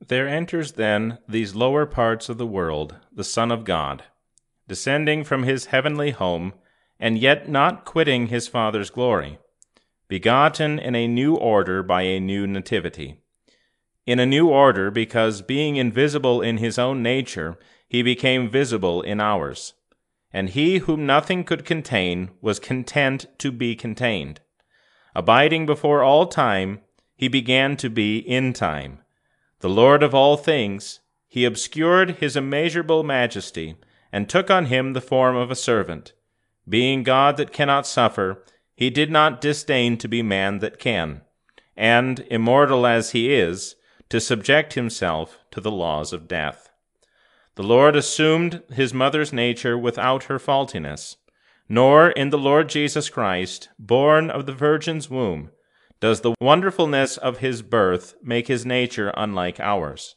There enters then these lower parts of the world the Son of God, descending from his heavenly home, and yet not quitting his Father's glory, begotten in a new order by a new nativity. In a new order because, being invisible in his own nature, he became visible in ours. And he whom nothing could contain was content to be contained. Abiding before all time, he began to be in time. The Lord of all things, he obscured his immeasurable majesty, and took on him the form of a servant. Being God that cannot suffer, he did not disdain to be man that can, and, immortal as he is, to subject himself to the laws of death. The Lord assumed his mother's nature without her faultiness, nor in the Lord Jesus Christ, born of the Virgin's womb, does the wonderfulness of his birth make his nature unlike ours.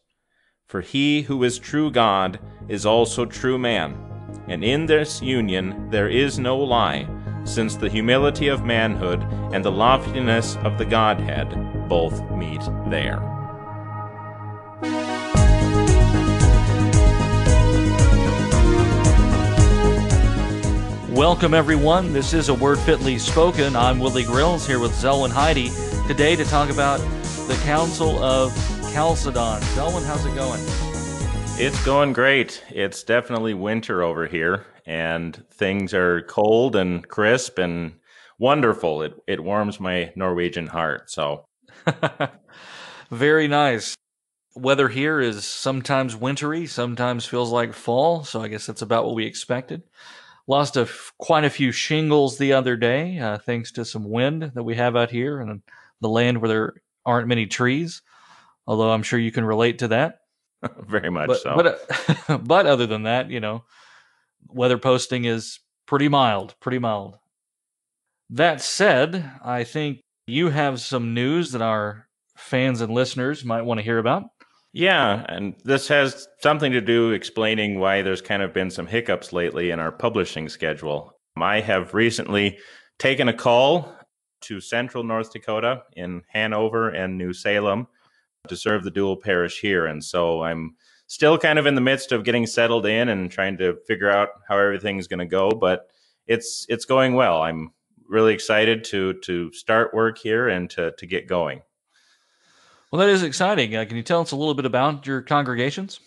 For he who is true God is also true man, and in this union there is no lie, since the humility of manhood and the loftiness of the Godhead both meet there. Welcome, everyone. This is A Word Fitly Spoken. I'm Willie Grills here with Zelwyn and Heidi today to talk about the Council of Chalcedon. Zelwyn, how's it going? It's going great. It's definitely winter over here, and things are cold and crisp and wonderful. It warms my Norwegian heart. So, very nice. Weather here is sometimes wintry, sometimes feels like fall, so I guess that's about what we expected. Lost quite a few shingles the other day, thanks to some wind that we have out here in the land where there aren't many trees, although I'm sure you can relate to that. Very much so. But other than that, weather posting is pretty mild. That said, I think you have some news that our fans and listeners might want to hear about. Yeah, and this has something to do explaining why there's kind of been some hiccups lately in our publishing schedule. I have recently taken a call to central North Dakota in Hanover and New Salem to serve the dual parish here. And so I'm still kind of in the midst of getting settled in and trying to figure out how everything's going to go, but it's going well. I'm really excited to start work here and to get going. Well, that is exciting. Can you tell us a little bit about your congregations?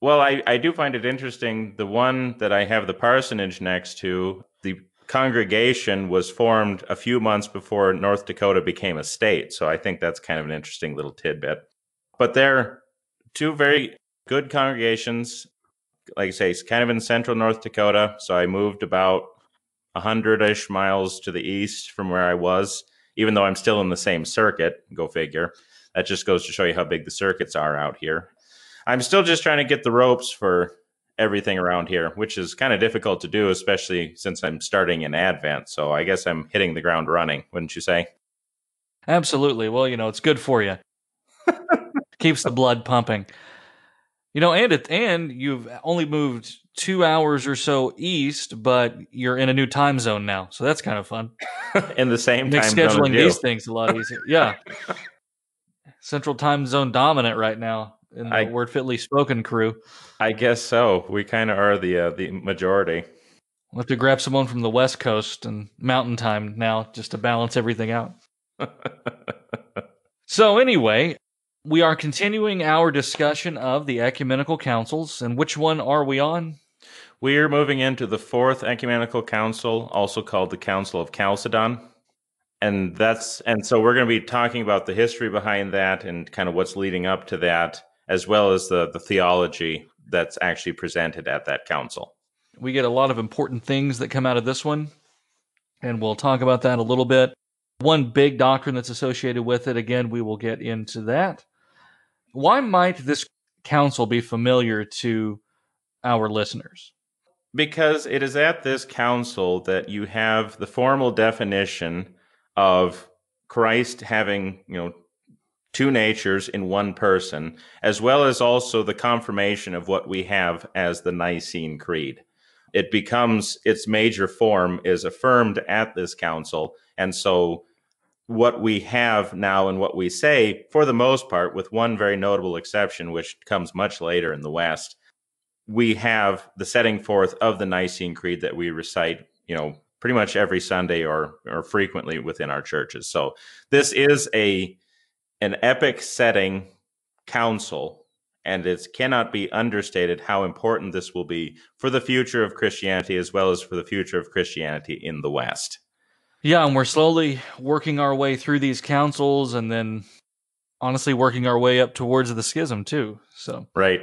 Well, I do find it interesting. The one that I have the parsonage next to, the congregation was formed a few months before North Dakota became a state. So I think that's kind of an interesting little tidbit. But they're two very good congregations. Like I say, it's kind of in central North Dakota. So I moved about 100-ish miles to the east from where I was, even though I'm still in the same circuit. Go figure. That just goes to show you how big the circuits are out here. I'm still just trying to get the ropes for everything around here, which is kind of difficult to do, especially since I'm starting in Advent. So I guess I'm hitting the ground running, wouldn't you say? Absolutely. Well, it's good for you. Keeps the blood pumping. And you've only moved 2 hours or so east, but you're in a new time zone now. So that's kind of fun. In the same time zone. Makes scheduling these things a lot easier. Yeah. Central time zone dominant right now in the Word Fitly Spoken crew. I guess so. We kind of are the majority. We'll have to grab someone from the West Coast and Mountain Time now just to balance everything out. So anyway, we are continuing our discussion of the ecumenical councils. And which one are we on? We're moving into the Fourth Ecumenical Council, also called the Council of Chalcedon. And so we're going to be talking about the history behind that and kind of what's leading up to that, as well as the theology that's actually presented at that council. We get a lot of important things that come out of this one, and we'll talk about that a little bit. One big doctrine that's associated with it, again, we will get into that. Why might this council be familiar to our listeners? Because it is at this council that you have the formal definition of Christ having, two natures in one person, as well as also the confirmation of what we have as the Nicene Creed. It becomes, its major form is affirmed at this council, and so what we have now and what we say, for the most part, with one very notable exception, which comes much later in the West, we have the setting forth of the Nicene Creed that we recite, pretty much every Sunday or frequently within our churches. So this is an epic setting council, and it cannot be understated how important this will be for the future of Christianity as well as for the future of Christianity in the West. Yeah, and we're slowly working our way through these councils and then honestly working our way up towards the schism too. So right.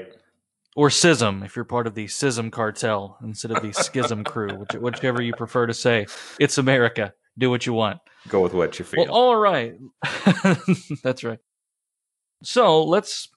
Or schism, if you're part of the schism cartel instead of the schism crew, whichever you prefer to say. It's America. Do what you want. Go with what you feel. Well, all right. That's right. So let's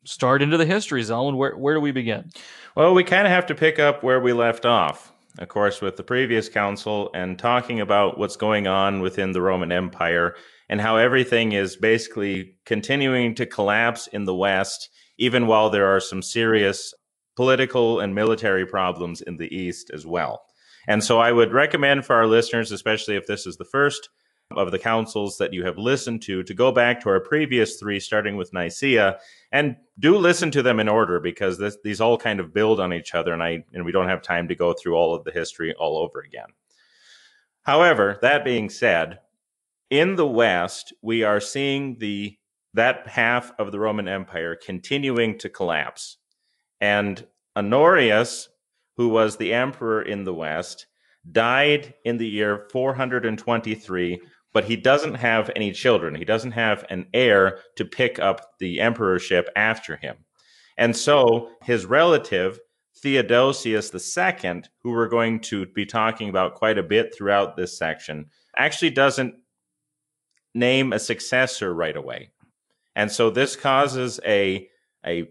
start into the history, Zelwyn. Where do we begin? Well, we kind of have to pick up where we left off, of course, with the previous council and talking about what's going on within the Roman Empire and how everything is basically continuing to collapse in the West, even while there are some serious political and military problems in the East as well. And so I would recommend for our listeners, especially if this is the first of the councils that you have listened to go back to our previous three, starting with Nicaea, and do listen to them in order, because these all kind of build on each other, and we don't have time to go through all of the history all over again. However, that being said, in the West, we are seeing that half of the Roman Empire continuing to collapse. And Honorius, who was the emperor in the West, died in the year 423, but he doesn't have any children. He doesn't have an heir to pick up the emperorship after him. And so his relative, Theodosius II, who we're going to be talking about quite a bit throughout this section, actually doesn't name a successor right away. And so this causes a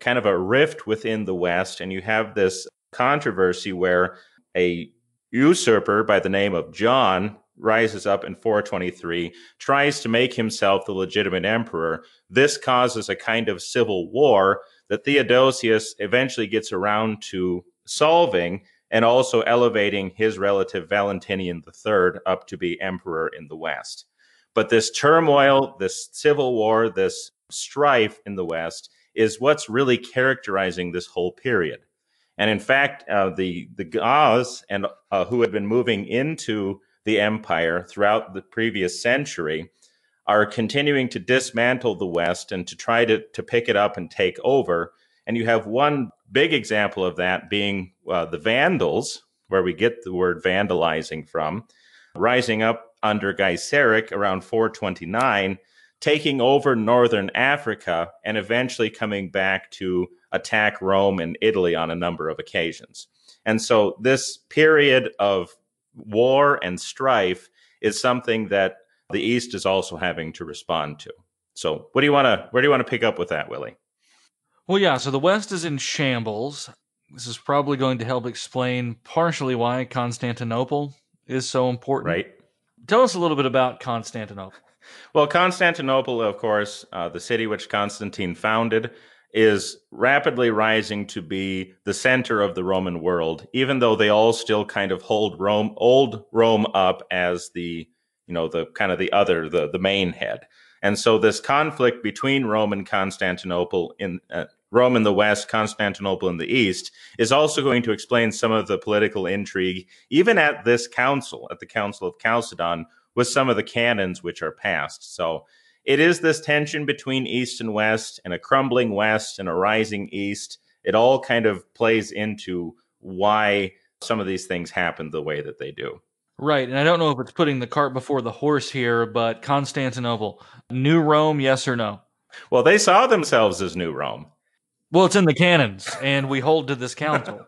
kind of a rift within the West, and you have this controversy where a usurper by the name of John rises up in 423, tries to make himself the legitimate emperor. This causes a kind of civil war that Theodosius eventually gets around to solving, and also elevating his relative Valentinian III up to be emperor in the West. But this turmoil, this civil war, this strife in the West is what's really characterizing this whole period. And in fact, the Goths and who had been moving into the empire throughout the previous century are continuing to dismantle the West and to try to pick it up and take over. And you have one big example of that being the Vandals, where we get the word vandalizing from, rising up under Gaiseric around 429, taking over northern Africa and eventually coming back to attack Rome and Italy on a number of occasions. And so this period of war and strife is something that the East is also having to respond to. So where do you want to pick up with that, Willie? Well, yeah, so the West is in shambles. This is probably going to help explain partially why Constantinople is so important. Right. Tell us a little bit about Constantinople. Well, Constantinople, of course, the city which Constantine founded, is rapidly rising to be the center of the Roman world, even though they all still kind of hold old Rome up as the main head. And so this conflict between Rome and Constantinople, Rome in the West, Constantinople in the East, is also going to explain some of the political intrigue, even at this council, at the Council of Chalcedon, with some of the canons which are passed. So it is this tension between East and West, and a crumbling West and a rising East. It all kind of plays into why some of these things happen the way that they do. Right, and I don't know if it's putting the cart before the horse here, but Constantinople, New Rome, yes or no? Well, they saw themselves as New Rome. Well, it's in the canons, and we hold to this council.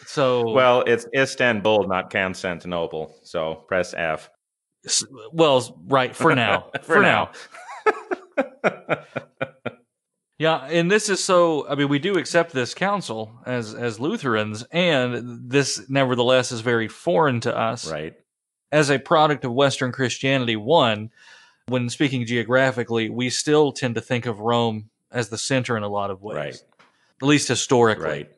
So, well, it's Istanbul, not Constantinople. So press F. Well, right, for now. for now. Yeah, and this is so, I mean, we do accept this council as Lutherans, and this nevertheless is very foreign to us. Right. As a product of Western Christianity, when speaking geographically, we still tend to think of Rome as the center in a lot of ways. Right. At least historically. Right.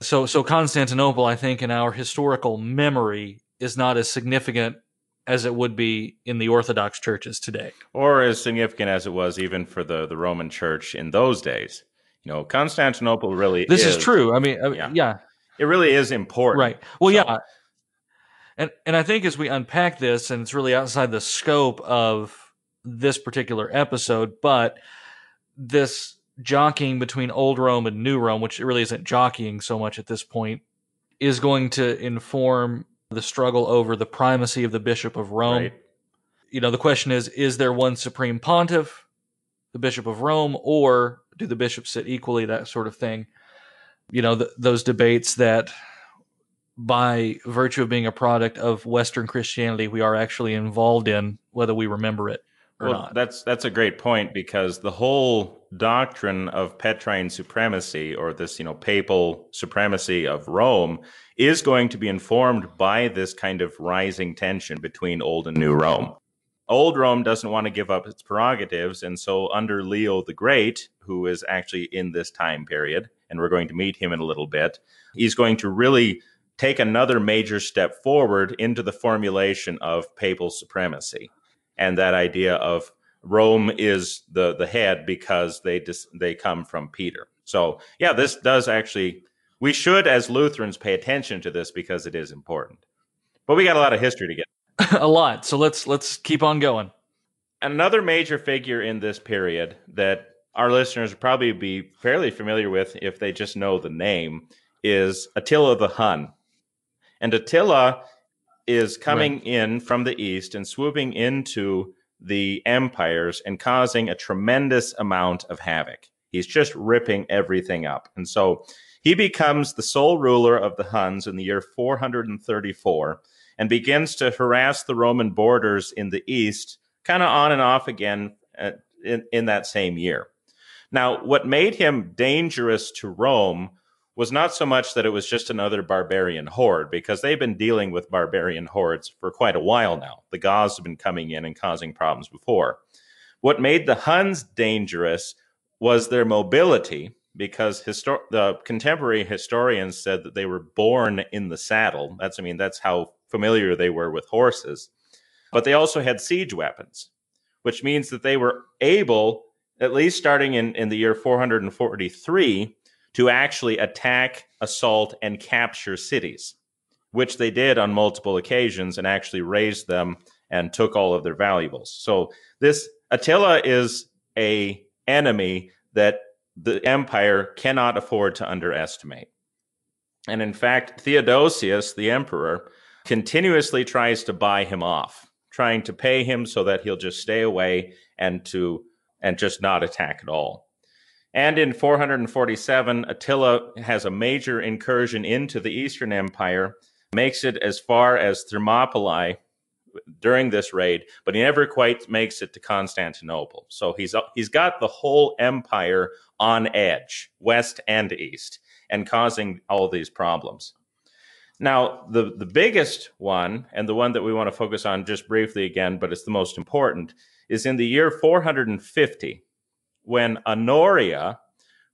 So Constantinople, I think, in our historical memory is not as significant as it would be in the Orthodox churches today. Or as significant as it was even for the Roman Church in those days. Constantinople really This is true. I mean, yeah. It really is important. Right. Well, yeah. And I think as we unpack this, and it's really outside the scope of this particular episode, but this jockeying between Old Rome and New Rome, which really isn't jockeying so much at this point, is going to inform the struggle over the primacy of the Bishop of Rome. Right. The question is there one supreme pontiff, the Bishop of Rome, or do the bishops sit equally, that sort of thing? Those debates that, by virtue of being a product of Western Christianity, we are actually involved in, whether we remember it or not. That's a great point, because the whole doctrine of Petrine supremacy, or this, papal supremacy of Rome, is going to be informed by this kind of rising tension between Old and New Rome. Old Rome doesn't want to give up its prerogatives, and so under Leo the Great, who is actually in this time period, and we're going to meet him in a little bit, he's going to really take another major step forward into the formulation of papal supremacy, and that idea of Rome is the head because they come from Peter. So, yeah, this does actually, we should as Lutherans pay attention to this because it is important. But we got a lot of history to get. A lot. So let's keep on going. Another major figure in this period that our listeners would probably be fairly familiar with if they just know the name is Attila the Hun. And Attila is coming in from the east and swooping into the empires and causing a tremendous amount of havoc. He's just ripping everything up. And so he becomes the sole ruler of the Huns in the year 434 and begins to harass the Roman borders in the east, kind of on and off again in that same year. Now, what made him dangerous to Rome was not so much that it was just another barbarian horde, because they've been dealing with barbarian hordes for quite a while now. The Goths have been coming in and causing problems before. What made the Huns dangerous was their mobility, because the contemporary historians said that they were born in the saddle. That's how familiar they were with horses. But they also had siege weapons, which means that they were able, at least starting in the year 443, to actually attack, assault, and capture cities, which they did on multiple occasions and actually razed them and took all of their valuables. So this Attila is an enemy that the empire cannot afford to underestimate. And in fact, Theodosius, the emperor, continuously tries to buy him off, trying to pay him so that he'll just stay away and just not attack at all. And in 447, Attila has a major incursion into the Eastern Empire, makes it as far as Thermopylae during this raid, but he never quite makes it to Constantinople. So he's got the whole empire on edge, west and east, and causing all these problems. Now, the biggest one, and the one that we want to focus on just briefly again, but it's the most important, is in the year 450, when Honoria,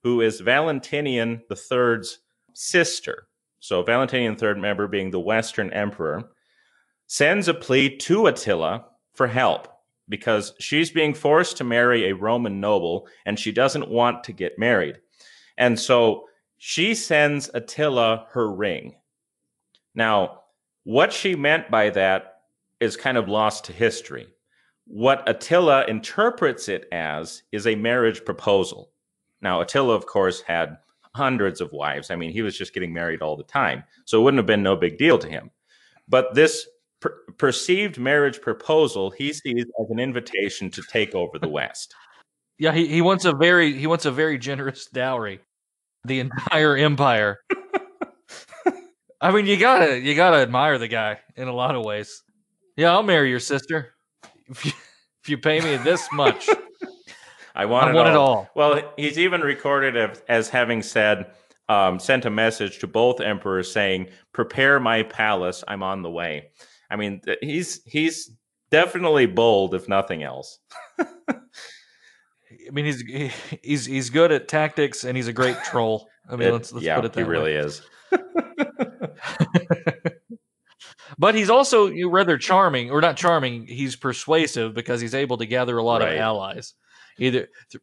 who is Valentinian III's sister, so Valentinian III, remember, being the Western emperor, sends a plea to Attila for help because she's being forced to marry a Roman noble and she doesn't want to get married. And so she sends Attila her ring. Now, what she meant by that is kind of lost to history. What Attila interprets it as is a marriage proposal. Now, Attila, of course, had hundreds of wives. He was just getting married all the time, so it wouldn't have been no big deal to him. But this perceived marriage proposal he sees as an invitation to take over the West. Yeah, he wants a very generous dowry, the entire empire. You gotta admire the guy in a lot of ways. Yeah, I'll marry your sister if you pay me this much. I want it all. Well, he's even recorded as having said, sent a message to both emperors saying, "Prepare my palace, I'm on the way." He's definitely bold, if nothing else. He's good at tactics, and he's a great troll. Let's put it that way. He really is. But he's also rather charming, or not charming, he's persuasive because he's able to gather a lot of Right. allies,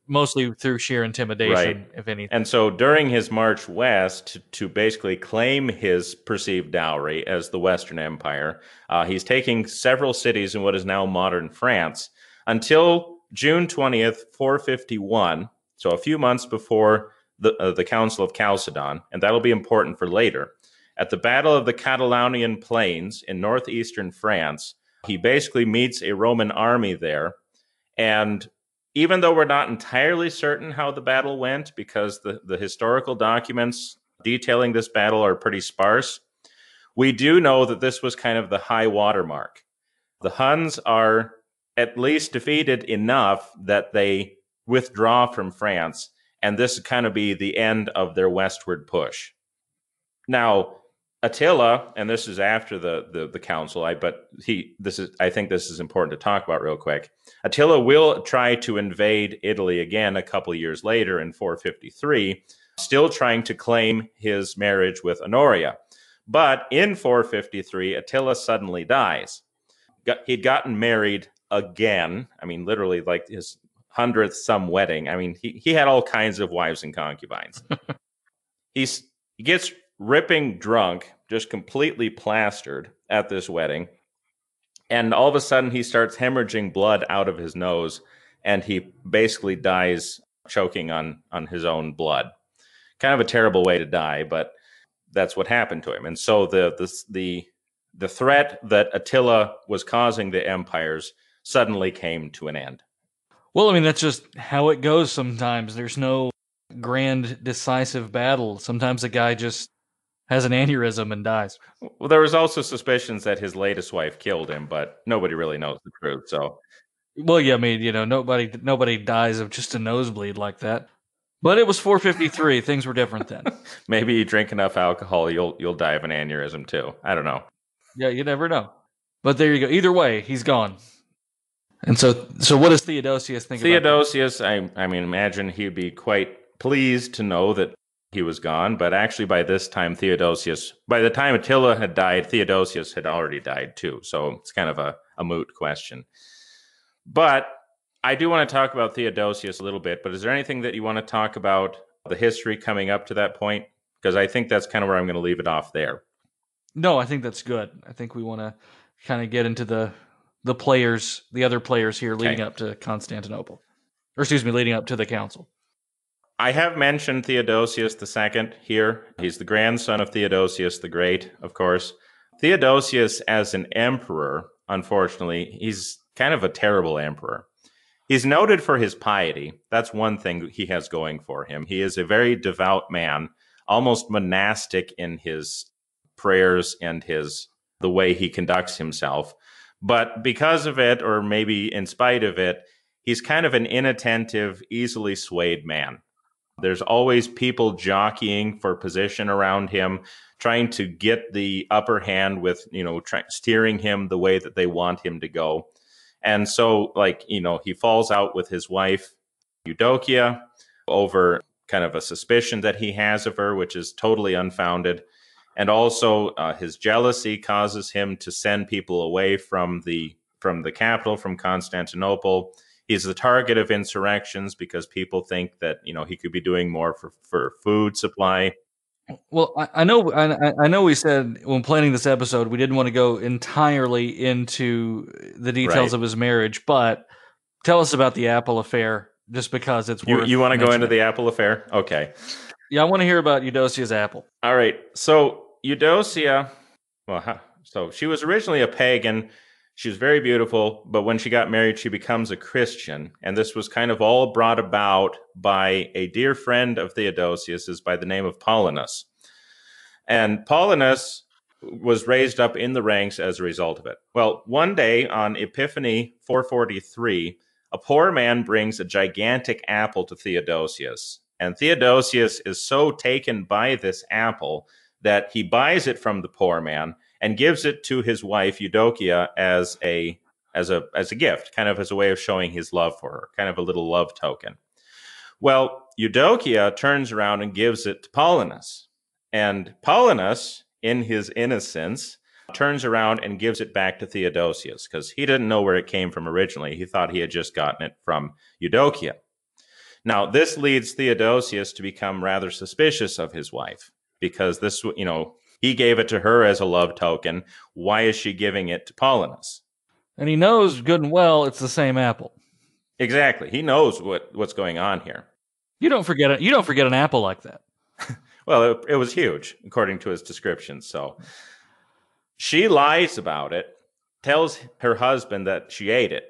mostly through sheer intimidation, Right. if anything. And so during his march west to basically claim his perceived dowry as the Western Empire, he's taking several cities in what is now modern France until June 20th, 451, so a few months before the Council of Chalcedon, and that'll be important for later. At the Battle of the Catalonian Plains in northeastern France, he basically meets a Roman army there, and even though we're not entirely certain how the battle went, because the historical documents detailing this battle are pretty sparse, we do know that this was kind of the high watermark. The Huns are at least defeated enough that they withdraw from France, and this would kind of be the end of their westward push. Now, Attila, and this is after the council, I think this is important to talk about real quick. Attila will try to invade Italy again a couple years later in 453, still trying to claim his marriage with Honoria. But in 453, Attila suddenly dies. He'd gotten married again. I mean, literally like his 100th some wedding. I mean, he had all kinds of wives and concubines. He gets ripping drunk, just completely plastered at this wedding. And all of a sudden, he starts hemorrhaging blood out of his nose, and he basically dies choking on his own blood. Kind of a terrible way to die, but that's what happened to him. And so the threat that Attila was causing the empires suddenly came to an end. Well, I mean, that's just how it goes sometimes. There's no grand decisive battle. Sometimes a guy just has an aneurysm and dies. Well, there was also suspicions that his latest wife killed him, but nobody really knows the truth. So, well, yeah, I mean, nobody dies of just a nosebleed like that. But it was 453. Things were different then. Maybe you drink enough alcohol, you'll die of an aneurysm too. I don't know. Yeah, you never know. But there you go. Either way, he's gone. And so what does Theodosius think about Theodosius, I mean, imagine he'd be quite pleased to know that he was gone, but actually by the time Attila had died, Theodosius had already died too. So it's kind of a moot question. But I do want to talk about Theodosius a little bit, but is there anything that you want to talk about the history coming up to that point? Because I think that's kind of where I'm going to leave it off there. No, I think that's good. I think we want to kind of get into the other players here leading up to Constantinople. Or excuse me, leading up to the council. I have mentioned Theodosius II here. He's the grandson of Theodosius the Great, of course. Theodosius as an emperor, unfortunately, he's kind of a terrible emperor. He's noted for his piety. That's one thing he has going for him. He is a very devout man, almost monastic in his prayers and the way he conducts himself. But because of it, or maybe in spite of it, he's kind of an inattentive, easily swayed man. There's always people jockeying for position around him, trying to get the upper hand with, steering him the way that they want him to go. And so, he falls out with his wife, Eudokia, over kind of a suspicion that he has of her, which is totally unfounded. And also, his jealousy causes him to send people away from the capital, from Constantinople. He's the target of insurrections because people think that, he could be doing more for food supply. Well, I know we said when planning this episode, we didn't want to go entirely into the details of his marriage, but tell us about the Apple affair, just because it's worth You want to go into mentioning. the Apple affair? Okay. Yeah, I want to hear about Eudocia's apple. All right. So Eudocia, so she was originally a pagan. She was very beautiful, but when she got married, she becomes a Christian. And this was kind of all brought about by a dear friend of Theodosius's by the name of Paulinus. And Paulinus was raised up in the ranks as a result of it. Well, one day on Epiphany 443, a poor man brings a gigantic apple to Theodosius. And Theodosius is so taken by this apple that he buys it from the poor man and gives it to his wife Eudokia as a gift, kind of as a way of showing his love for her, kind of a little love token. Well, Eudokia turns around and gives it to Paulinus. And Paulinus, in his innocence, turns around and gives it back to Theodosius because he didn't know where it came from originally. He thought he had just gotten it from Eudokia. Now, this leads Theodosius to become rather suspicious of his wife because this, he gave it to her as a love token. Why is she giving it to Paulinus? And he knows good and well it's the same apple. Exactly. He knows what's going on here. You don't forget it. You don't forget an apple like that. Well, it was huge, according to his description. So she lies about it, tells her husband that she ate it.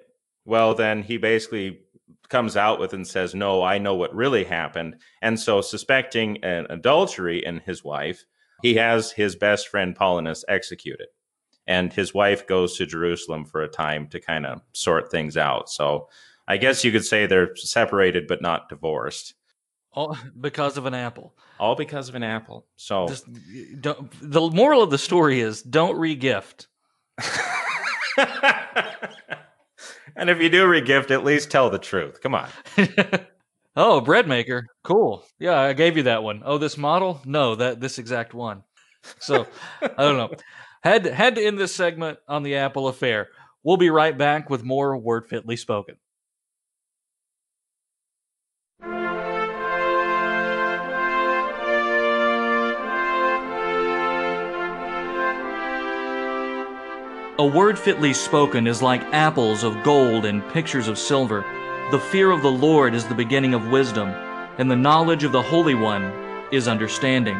Well, then he basically comes out with and says, no, I know what really happened. And so suspecting an adultery in his wife, he has his best friend Paulinus executed. And his wife goes to Jerusalem for a time to kind of sort things out. So I guess you could say they're separated but not divorced. All because of an apple. All because of an apple. So the moral of the story is don't re-gift. And if you do re-gift, at least tell the truth. Come on. Oh, a bread maker. Cool. Yeah, I gave you that one. Oh, this model? No, this exact one. So, I don't know. Had to end this segment on the Apple affair. We'll be right back with more Word Fitly Spoken. A word fitly spoken is like apples of gold and pictures of silver. The fear of the Lord is the beginning of wisdom, and the knowledge of the Holy One is understanding.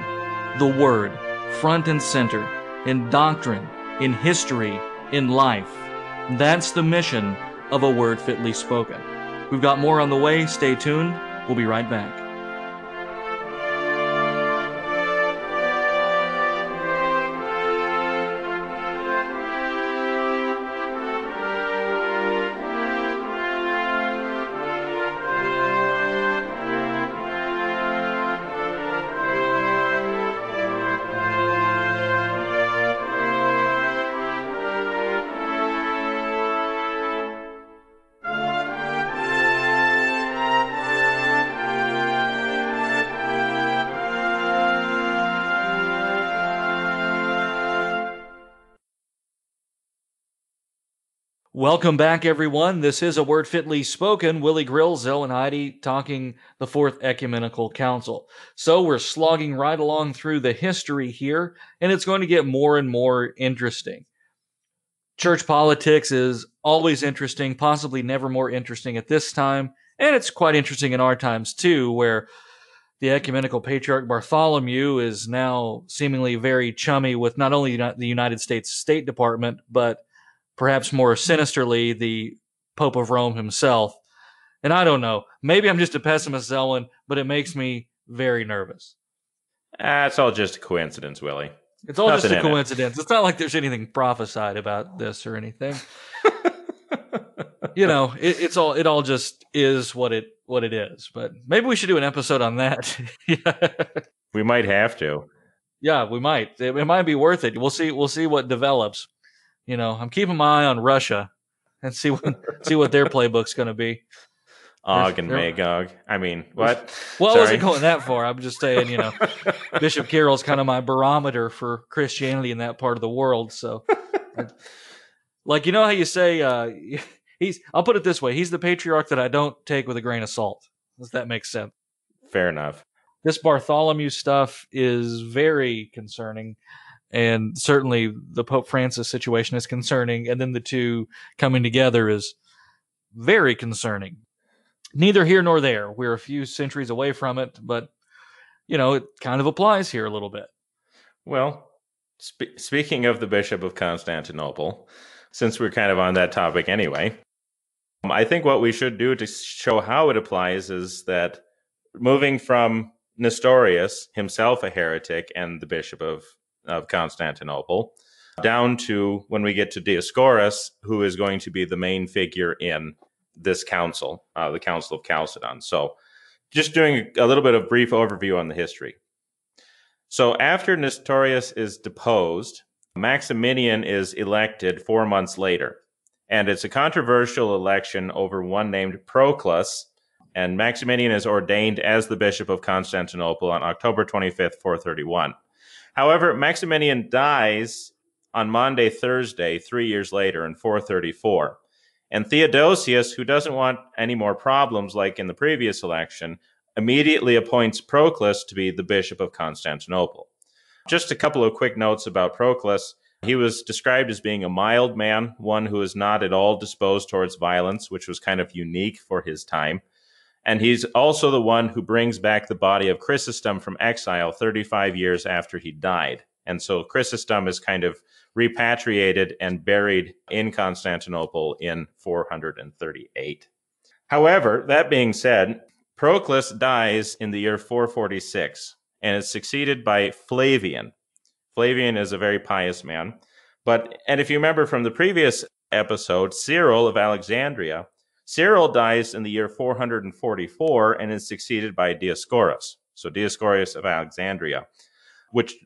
The Word, front and center, in doctrine, in history, in life. That's the mission of a word fitly spoken. We've got more on the way. Stay tuned. We'll be right back. Welcome back, everyone. This is A Word Fitly Spoken. Willie Grill, Zelwyn, Heidi, talking the Fourth Ecumenical Council. So we're slogging right along through the history here, and it's going to get more and more interesting. Church politics is always interesting, possibly never more interesting at this time, and it's quite interesting in our times, too, where the Ecumenical Patriarch Bartholomew is now seemingly very chummy with not only the United States State Department, but perhaps more sinisterly, the Pope of Rome himself. And I don't know. Maybe I'm just a pessimist, Zelwyn, but it makes me very nervous. It's all just a coincidence, Willie. It's all just a coincidence. It's not like there's anything prophesied about this or anything. It all just is what it is. But maybe we should do an episode on that. We might have to. Yeah, we might. It might be worth it. We'll see what develops. I'm keeping my eye on Russia and see what their playbook's going to be. Og and Magog. I mean, what? Well, I wasn't going that far. I'm just saying, Bishop Carroll's kind of my barometer for Christianity in that part of the world. So, how you say, I'll put it this way. He's the patriarch that I don't take with a grain of salt. Does that make sense? Fair enough. This Bartholomew stuff is very concerning. And certainly the Pope Francis situation is concerning. And then the two coming together is very concerning. Neither here nor there. We're a few centuries away from it, but, it kind of applies here a little bit. Well, speaking of the Bishop of Constantinople, since we're kind of on that topic anyway, I think what we should do to show how it applies is that moving from Nestorius, himself a heretic, and the Bishop of Constantinople, down to when we get to Dioscorus, who is going to be the main figure in this council, the Council of Chalcedon. So just doing a little bit of brief overview on the history. So after Nestorius is deposed, Maximinian is elected 4 months later. And it's a controversial election over one named Proclus, and Maximinian is ordained as the Bishop of Constantinople on October 25th, 431. However, Maximinian dies on Maundy Thursday 3 years later in 434. And Theodosius, who doesn't want any more problems like in the previous election, immediately appoints Proclus to be the Bishop of Constantinople. Just a couple of quick notes about Proclus. He was described as being a mild man, one who is not at all disposed towards violence, which was kind of unique for his time. And he's also the one who brings back the body of Chrysostom from exile 35 years after he died. And so Chrysostom is kind of repatriated and buried in Constantinople in 438. However, that being said, Proclus dies in the year 446 and is succeeded by Flavian. Flavian is a very pious man. And if you remember from the previous episode, Cyril of Alexandria, Cyril dies in the year 444 and is succeeded by Dioscorus. So Dioscorus of Alexandria, which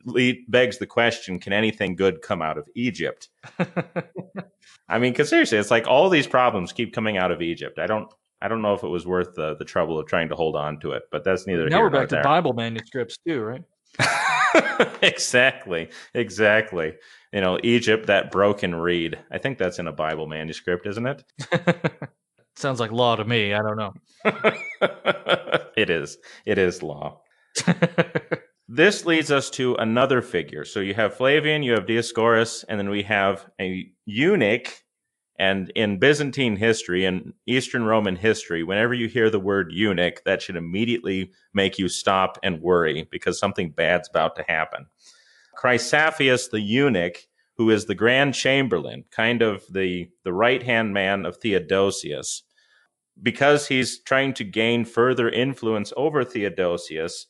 begs the question, can anything good come out of Egypt? I mean, because seriously, it's like all these problems keep coming out of Egypt. I don't know if it was worth the trouble of trying to hold on to it, but that's neither here nor there. Now we're back to Bible manuscripts too, right? Exactly. You know, Egypt, that broken reed. I think that's in a Bible manuscript, isn't it? Sounds like law to me. I don't know. It is law. This leads us to another figure. So you have Flavian, you have Dioscorus, and then we have a eunuch. And in Byzantine history and Eastern Roman history, whenever you hear the word eunuch, that should immediately make you stop and worry because something bad's about to happen. Chrysaphius the eunuch, who is the Grand Chamberlain, kind of the right-hand man of Theodosius, because he's trying to gain further influence over Theodosius,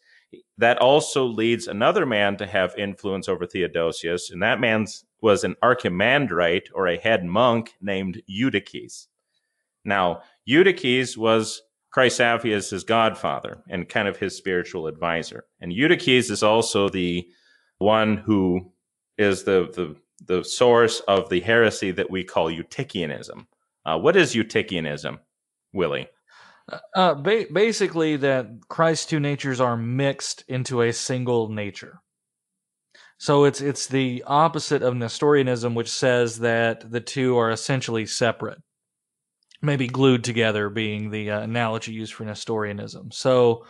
that also leads another man to have influence over Theodosius, and that man was an archimandrite, or a head monk, named Eutyches. Now, Eutyches was Chrysaphius' godfather and kind of his spiritual advisor. And Eutyches is also the one who is the source of the heresy that we call Eutychianism. What is Eutychianism, Willie? Basically that Christ's two natures are mixed into a single nature. So it's the opposite of Nestorianism, which says that the two are essentially separate, maybe glued together being the analogy used for Nestorianism. So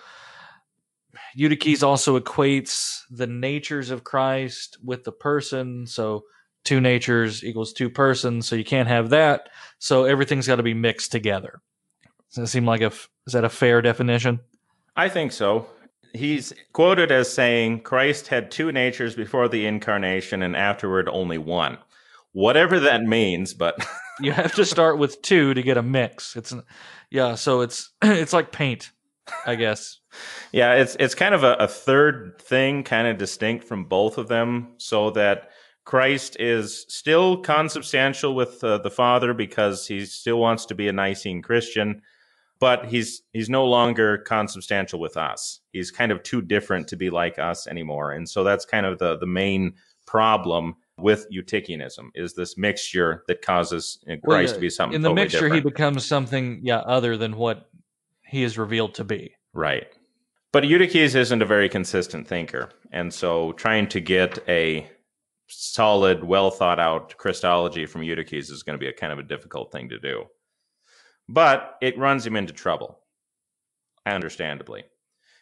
Eutyches also equates the natures of Christ with the person. So two natures equals two persons. So you can't have that. So everything's got to be mixed together. Does that seem like is that a fair definition? I think so. He's quoted as saying Christ had two natures before the incarnation and afterward only one. Whatever that means, but you have to start with two to get a mix. So it's like paint, I guess. Yeah, it's kind of a third thing, kind of distinct from both of them, so that Christ is still consubstantial with the Father because he still wants to be a Nicene Christian, but he's no longer consubstantial with us. He's kind of too different to be like us anymore. And so that's kind of the main problem with Eutychianism, is this mixture that causes Christ to be something totally different. In the mixture, he becomes something other than what he is revealed to be. Right. But Eutyches isn't a very consistent thinker. And so trying to get a solid, well thought out Christology from Eutyches is going to be a kind of a difficult thing to do. But it runs him into trouble, understandably.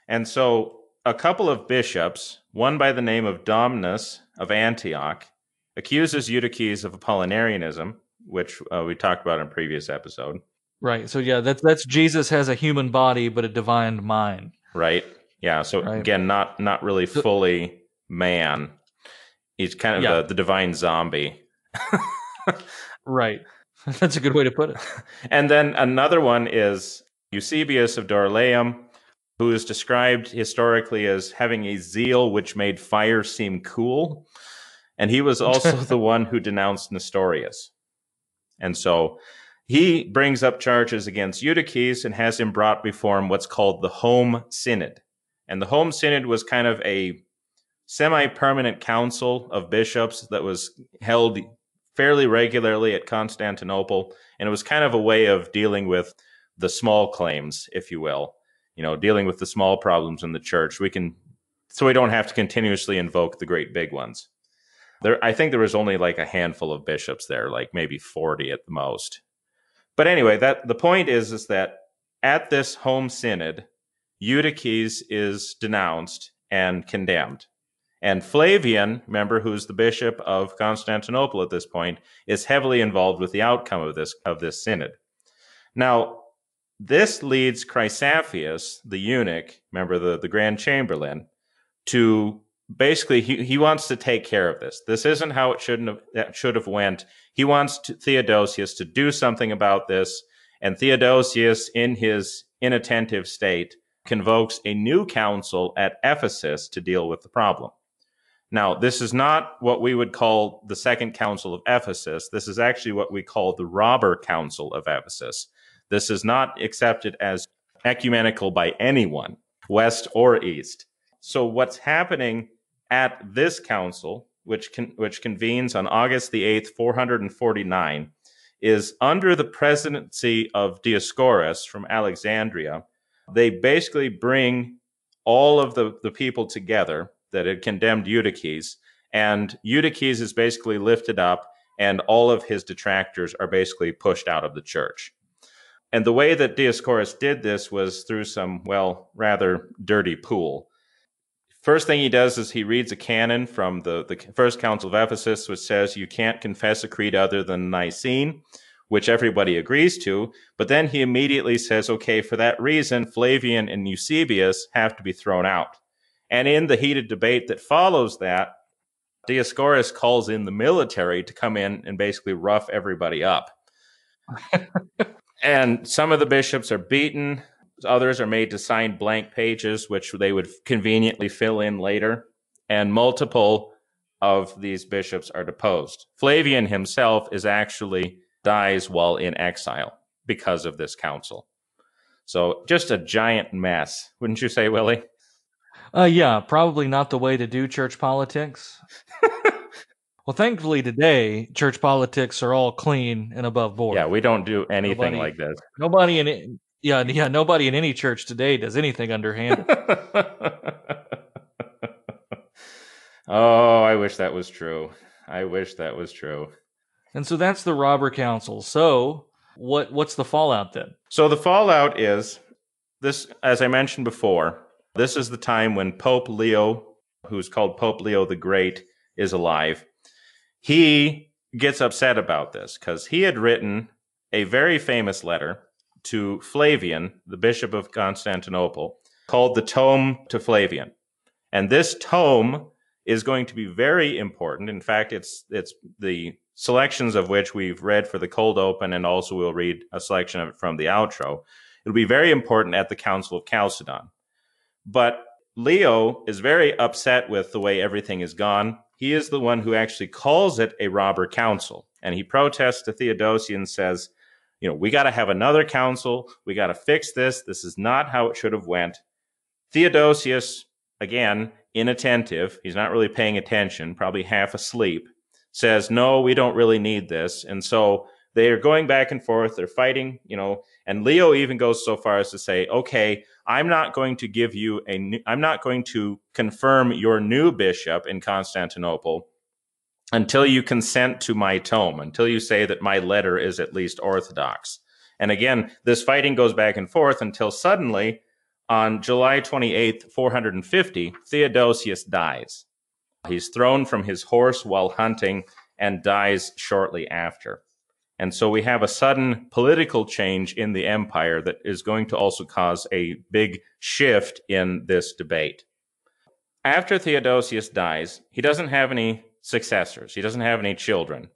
And so a couple of bishops, one by the name of Domnus of Antioch, accuses Eutyches of Apollinarianism, which we talked about in a previous episode. Right. So that's Jesus has a human body but a divine mind. Right. Yeah. So again, not really fully man. He's kind of the divine zombie. Right. That's a good way to put it. And then another one is Eusebius of Dorylaeum, who is described historically as having a zeal which made fire seem cool. And he was also the one who denounced Nestorius. And so he brings up charges against Eutyches and has him brought before him what's called the Home Synod. And the Home Synod was kind of a semi-permanent council of bishops that was held fairly regularly at Constantinople, and it was kind of a way of dealing with the small claims, if you will, dealing with the small problems in the church. So we don't have to continuously invoke the great big ones. I think there was only like a handful of bishops there, like maybe 40 at the most. But anyway, the point is that at this home synod, Eutyches is denounced and condemned. And Flavian, remember, who's the bishop of Constantinople at this point, is heavily involved with the outcome of this synod. Now, this leads Chrysaphius, the eunuch, remember the Grand Chamberlain, to basically, he wants to take care of this. This isn't how it should have went. He wants Theodosius to do something about this, and Theodosius, in his inattentive state, convokes a new council at Ephesus to deal with the problem. Now, this is not what we would call the Second Council of Ephesus. This is actually what we call the Robber Council of Ephesus. This is not accepted as ecumenical by anyone, West or East. So what's happening at this council, which convenes on August the 8th, 449, is under the presidency of Dioscorus from Alexandria. They basically bring all of the people together that had condemned Eutyches, and Eutyches is basically lifted up, and all of his detractors are basically pushed out of the church. And the way that Dioscorus did this was through some, rather dirty pool. First thing he does is he reads a canon from the First Council of Ephesus, which says you can't confess a creed other than Nicene, which everybody agrees to. But then he immediately says, okay, for that reason, Flavian and Eusebius have to be thrown out. And in the heated debate that follows that, Dioscorus calls in the military to come in and basically rough everybody up. And some of the bishops are beaten. Others are made to sign blank pages, which they would conveniently fill in later. And multiple of these bishops are deposed. Flavian himself dies while in exile because of this council. So just a giant mess, wouldn't you say, Willie? Yeah, probably not the way to do church politics. Well, thankfully today, church politics are all clean and above board. Yeah, we don't do anything like this. Nobody in any church today does anything underhanded. Oh, I wish that was true. And so that's the Robber Council. So what's the fallout then? So the fallout is this, as I mentioned before, this is the time when Pope Leo, who's called Pope Leo the Great, is alive. He gets upset about this because he had written a very famous letter to Flavian, the Bishop of Constantinople, called the Tome to Flavian. And this tome is going to be very important. In fact, it's the selections of which we've read for the cold open, and also we'll read a selection of it from the outro. It'll be very important at the Council of Chalcedon. But Leo is very upset with the way everything has gone. He is the one who actually calls it a robber council. And he protests to Theodosius and says, we got to have another council. We got to fix this. This is not how it should have went. Theodosius, again, inattentive, he's not really paying attention, probably half asleep, says, no, we don't really need this. And so they are going back and forth. They're fighting, and Leo even goes so far as to say, okay, I'm not going to confirm your new bishop in Constantinople until you consent to my tome, until you say that my letter is at least orthodox. And again, this fighting goes back and forth until suddenly, on July 28th, 450, Theodosius dies. He's thrown from his horse while hunting and dies shortly after. And so we have a sudden political change in the empire that is going to also cause a big shift in this debate. After Theodosius dies, he doesn't have any successors. He doesn't have any children.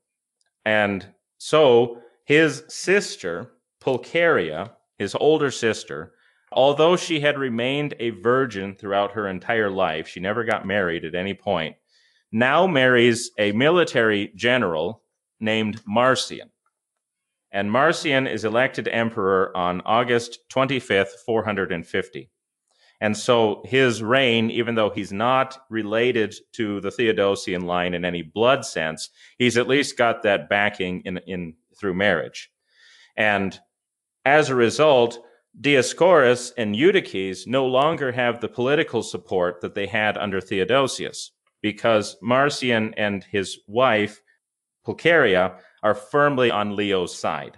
And so his sister, Pulcheria, his older sister, although she had remained a virgin throughout her entire life, she never got married at any point, now marries a military general named Marcian. And Marcian is elected emperor on August 25th, 450. And so his reign, even though he's not related to the Theodosian line in any blood sense, he's at least got that backing in through marriage. And as a result, Dioscorus and Eutyches no longer have the political support that they had under Theodosius, because Marcion and his wife, Pulcheria, are firmly on Leo's side.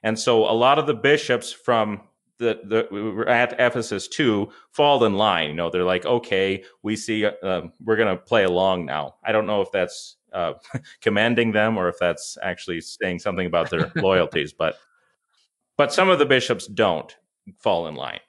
And so a lot of the bishops from at Ephesus 2 fall in line. They're like, okay, we see, we're going to play along now. I don't know if that's commending them or if that's actually saying something about their loyalties, but some of the bishops don't fall in line.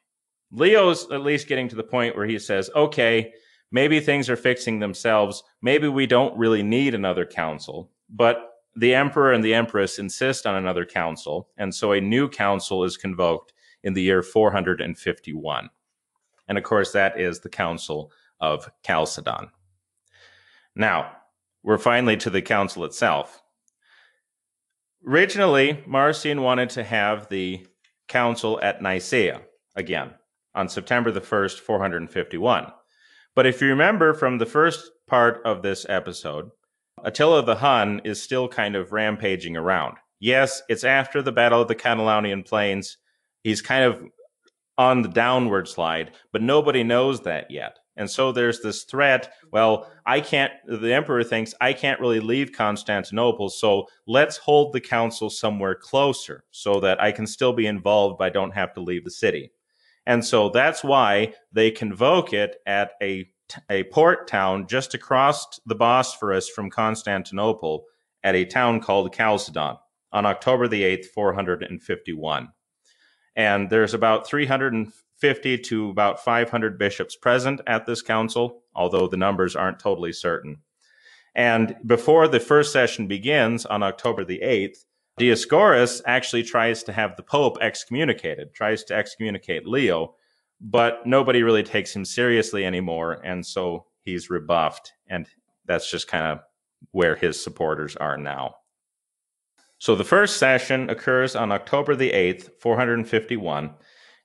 Leo's at least getting to the point where he says, okay, maybe things are fixing themselves. Maybe we don't really need another council, but the emperor and the empress insist on another council, and so a new council is convoked in the year 451. And of course, that is the Council of Chalcedon. Now, we're finally to the council itself. Originally, Marcion wanted to have the council at Nicaea again on September the 1st, 451. But if you remember from the first part of this episode, Attila the Hun is still kind of rampaging around. Yes, it's after the Battle of the Catalaunian Plains. He's kind of on the downward slide, but nobody knows that yet. And so there's this threat, the emperor thinks, I can't really leave Constantinople, so let's hold the council somewhere closer so that I can still be involved, but I don't have to leave the city. And so that's why they convoke it at a port town just across the Bosphorus from Constantinople at a town called Chalcedon on October the 8th, 451. And there's about 350 to about 500 bishops present at this council, although the numbers aren't totally certain. And before the first session begins on October the 8th, Dioscorus actually tries to have the Pope excommunicated, tries to excommunicate Leo, but nobody really takes him seriously anymore, and so he's rebuffed, and that's just kind of where his supporters are now. So the first session occurs on October the 8th, 451,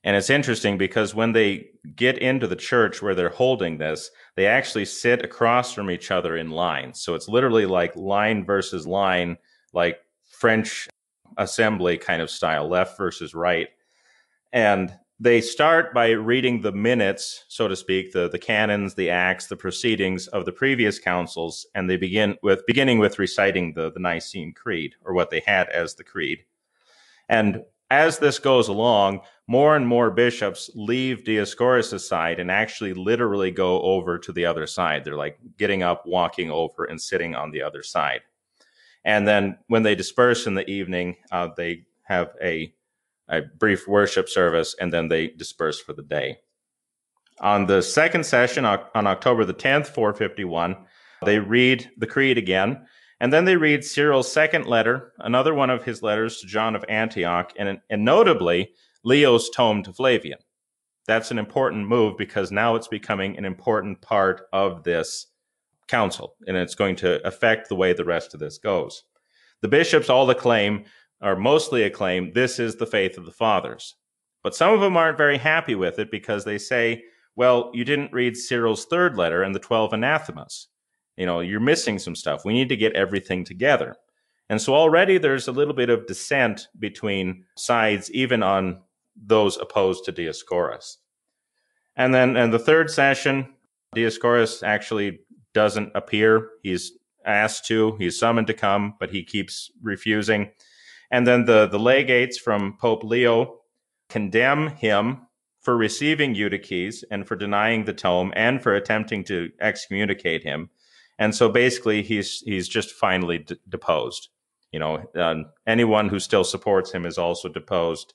and it's interesting because when they get into the church where they're holding this, they actually sit across from each other in lines. So it's literally like line versus line, like French assembly kind of style, left versus right. And they start by reading the minutes, so to speak, the canons, the acts, the proceedings of the previous councils, and they beginning with reciting the Nicene Creed, or what they had as the creed. And as this goes along, more and more bishops leave Dioscorus' side and actually literally go over to the other side. They're like getting up, walking over, and sitting on the other side. And then when they disperse in the evening, they have a brief worship service, and then they disperse for the day. On the second session, on October the 10th, 451, they read the creed again, and then they read Cyril's second letter, another one of his letters to John of Antioch, and notably, Leo's tome to Flavian. That's an important move because now it's becoming an important part of this council, and it's going to affect the way the rest of this goes. The bishops all mostly acclaim, this is the faith of the fathers. But some of them aren't very happy with it because they say, well, you didn't read Cyril's third letter and the 12 anathemas. You're missing some stuff. We need to get everything together. And so already there's a little bit of dissent between sides, even on those opposed to Dioscorus. And then in the third session, Dioscorus actually doesn't appear. He's asked to, he's summoned to come, but he keeps refusing. And then the legates from Pope Leo condemn him for receiving Eutyches and for denying the tome and for attempting to excommunicate him. And so basically he's just finally deposed. Anyone who still supports him is also deposed.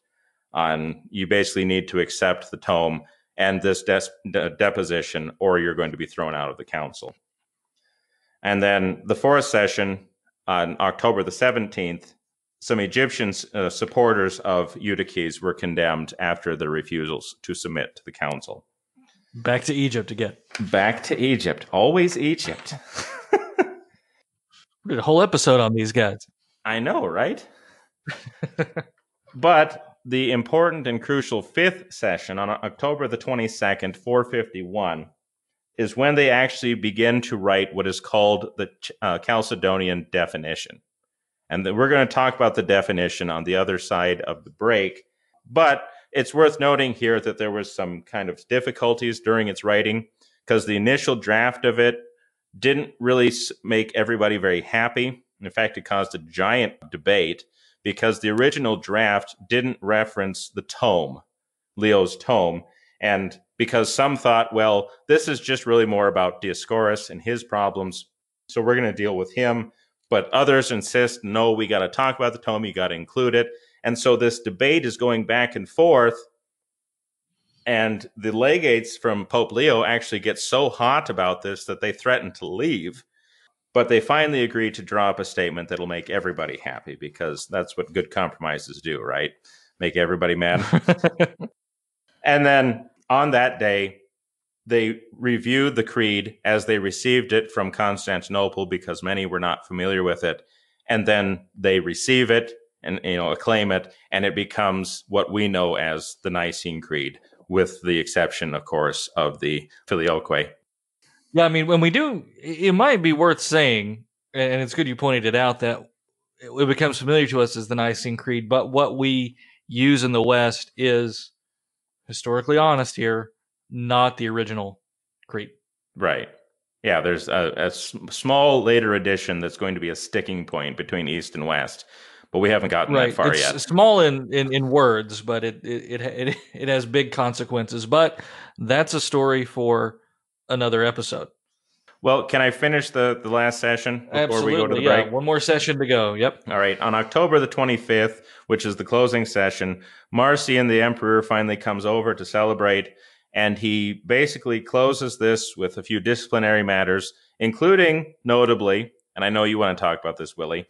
You basically need to accept the tome and this deposition, or you're going to be thrown out of the council. And then the fourth session on October the 17th, some Egyptian supporters of Eutyches were condemned after their refusals to submit to the council. Back to Egypt again. Back to Egypt. Always Egypt. We did a whole episode on these guys. I know, right? But the important and crucial fifth session on October the 22nd, 451, is when they actually begin to write what is called the Chalcedonian definition. And we're going to talk about the definition on the other side of the break. But it's worth noting here that there was some kind of difficulties during its writing because the initial draft of it didn't really make everybody very happy. In fact, it caused a giant debate because the original draft didn't reference the tome, Leo's tome, and because some thought, well, this is just really more about Dioscorus and his problems, so we're going to deal with him. But others insist, no, we got to talk about the tome, you got to include it. And so this debate is going back and forth, and the legates from Pope Leo actually get so hot about this that they threaten to leave. But they finally agree to draw up a statement that'll make everybody happy, because that's what good compromises do, right? Make everybody mad. And then on that day, they reviewed the creed as they received it from Constantinople, because many were not familiar with it. And then they receive it and acclaim it, and it becomes what we know as the Nicene Creed, with the exception, of course, of the Filioque. Yeah, I mean, when we do, it might be worth saying, and it's good you pointed it out, that it becomes familiar to us as the Nicene Creed, but what we use in the West is, historically honest here, not the original creed. Right. Yeah, there's a small later edition that's going to be a sticking point between East and West, but we haven't gotten that far yet. It's small in words, but it has big consequences. But that's a story for another episode. Well, can I finish the last session before Absolutely, we go to the break? One more session to go. Yep. All right. On October the 25th, which is the closing session, Marcian, the emperor, finally comes over to celebrate, and he basically closes this with a few disciplinary matters, including, notably, and I know you want to talk about this, Willie,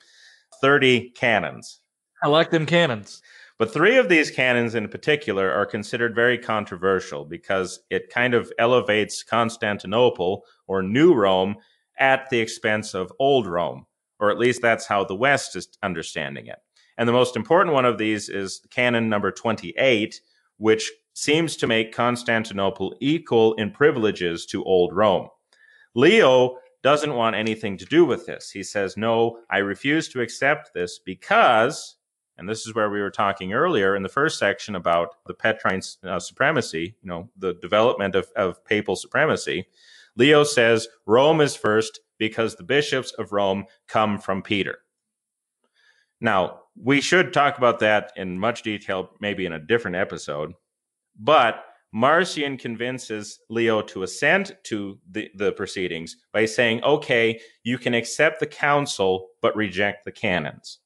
30 canons. I like them canons. But 3 of these canons in particular are considered very controversial, because it kind of elevates Constantinople, or New Rome, at the expense of Old Rome, or at least that's how the West is understanding it. And the most important one of these is canon number 28, which seems to make Constantinople equal in privileges to Old Rome. Leo doesn't want anything to do with this. He says, no, I refuse to accept this because, and this is where we were talking earlier in the first section about the Petrine supremacy, the development of papal supremacy. Leo says Rome is first because the bishops of Rome come from Peter. Now, we should talk about that in much detail, maybe in a different episode, but Marcian convinces Leo to assent to the proceedings by saying, okay, you can accept the council, but reject the canons.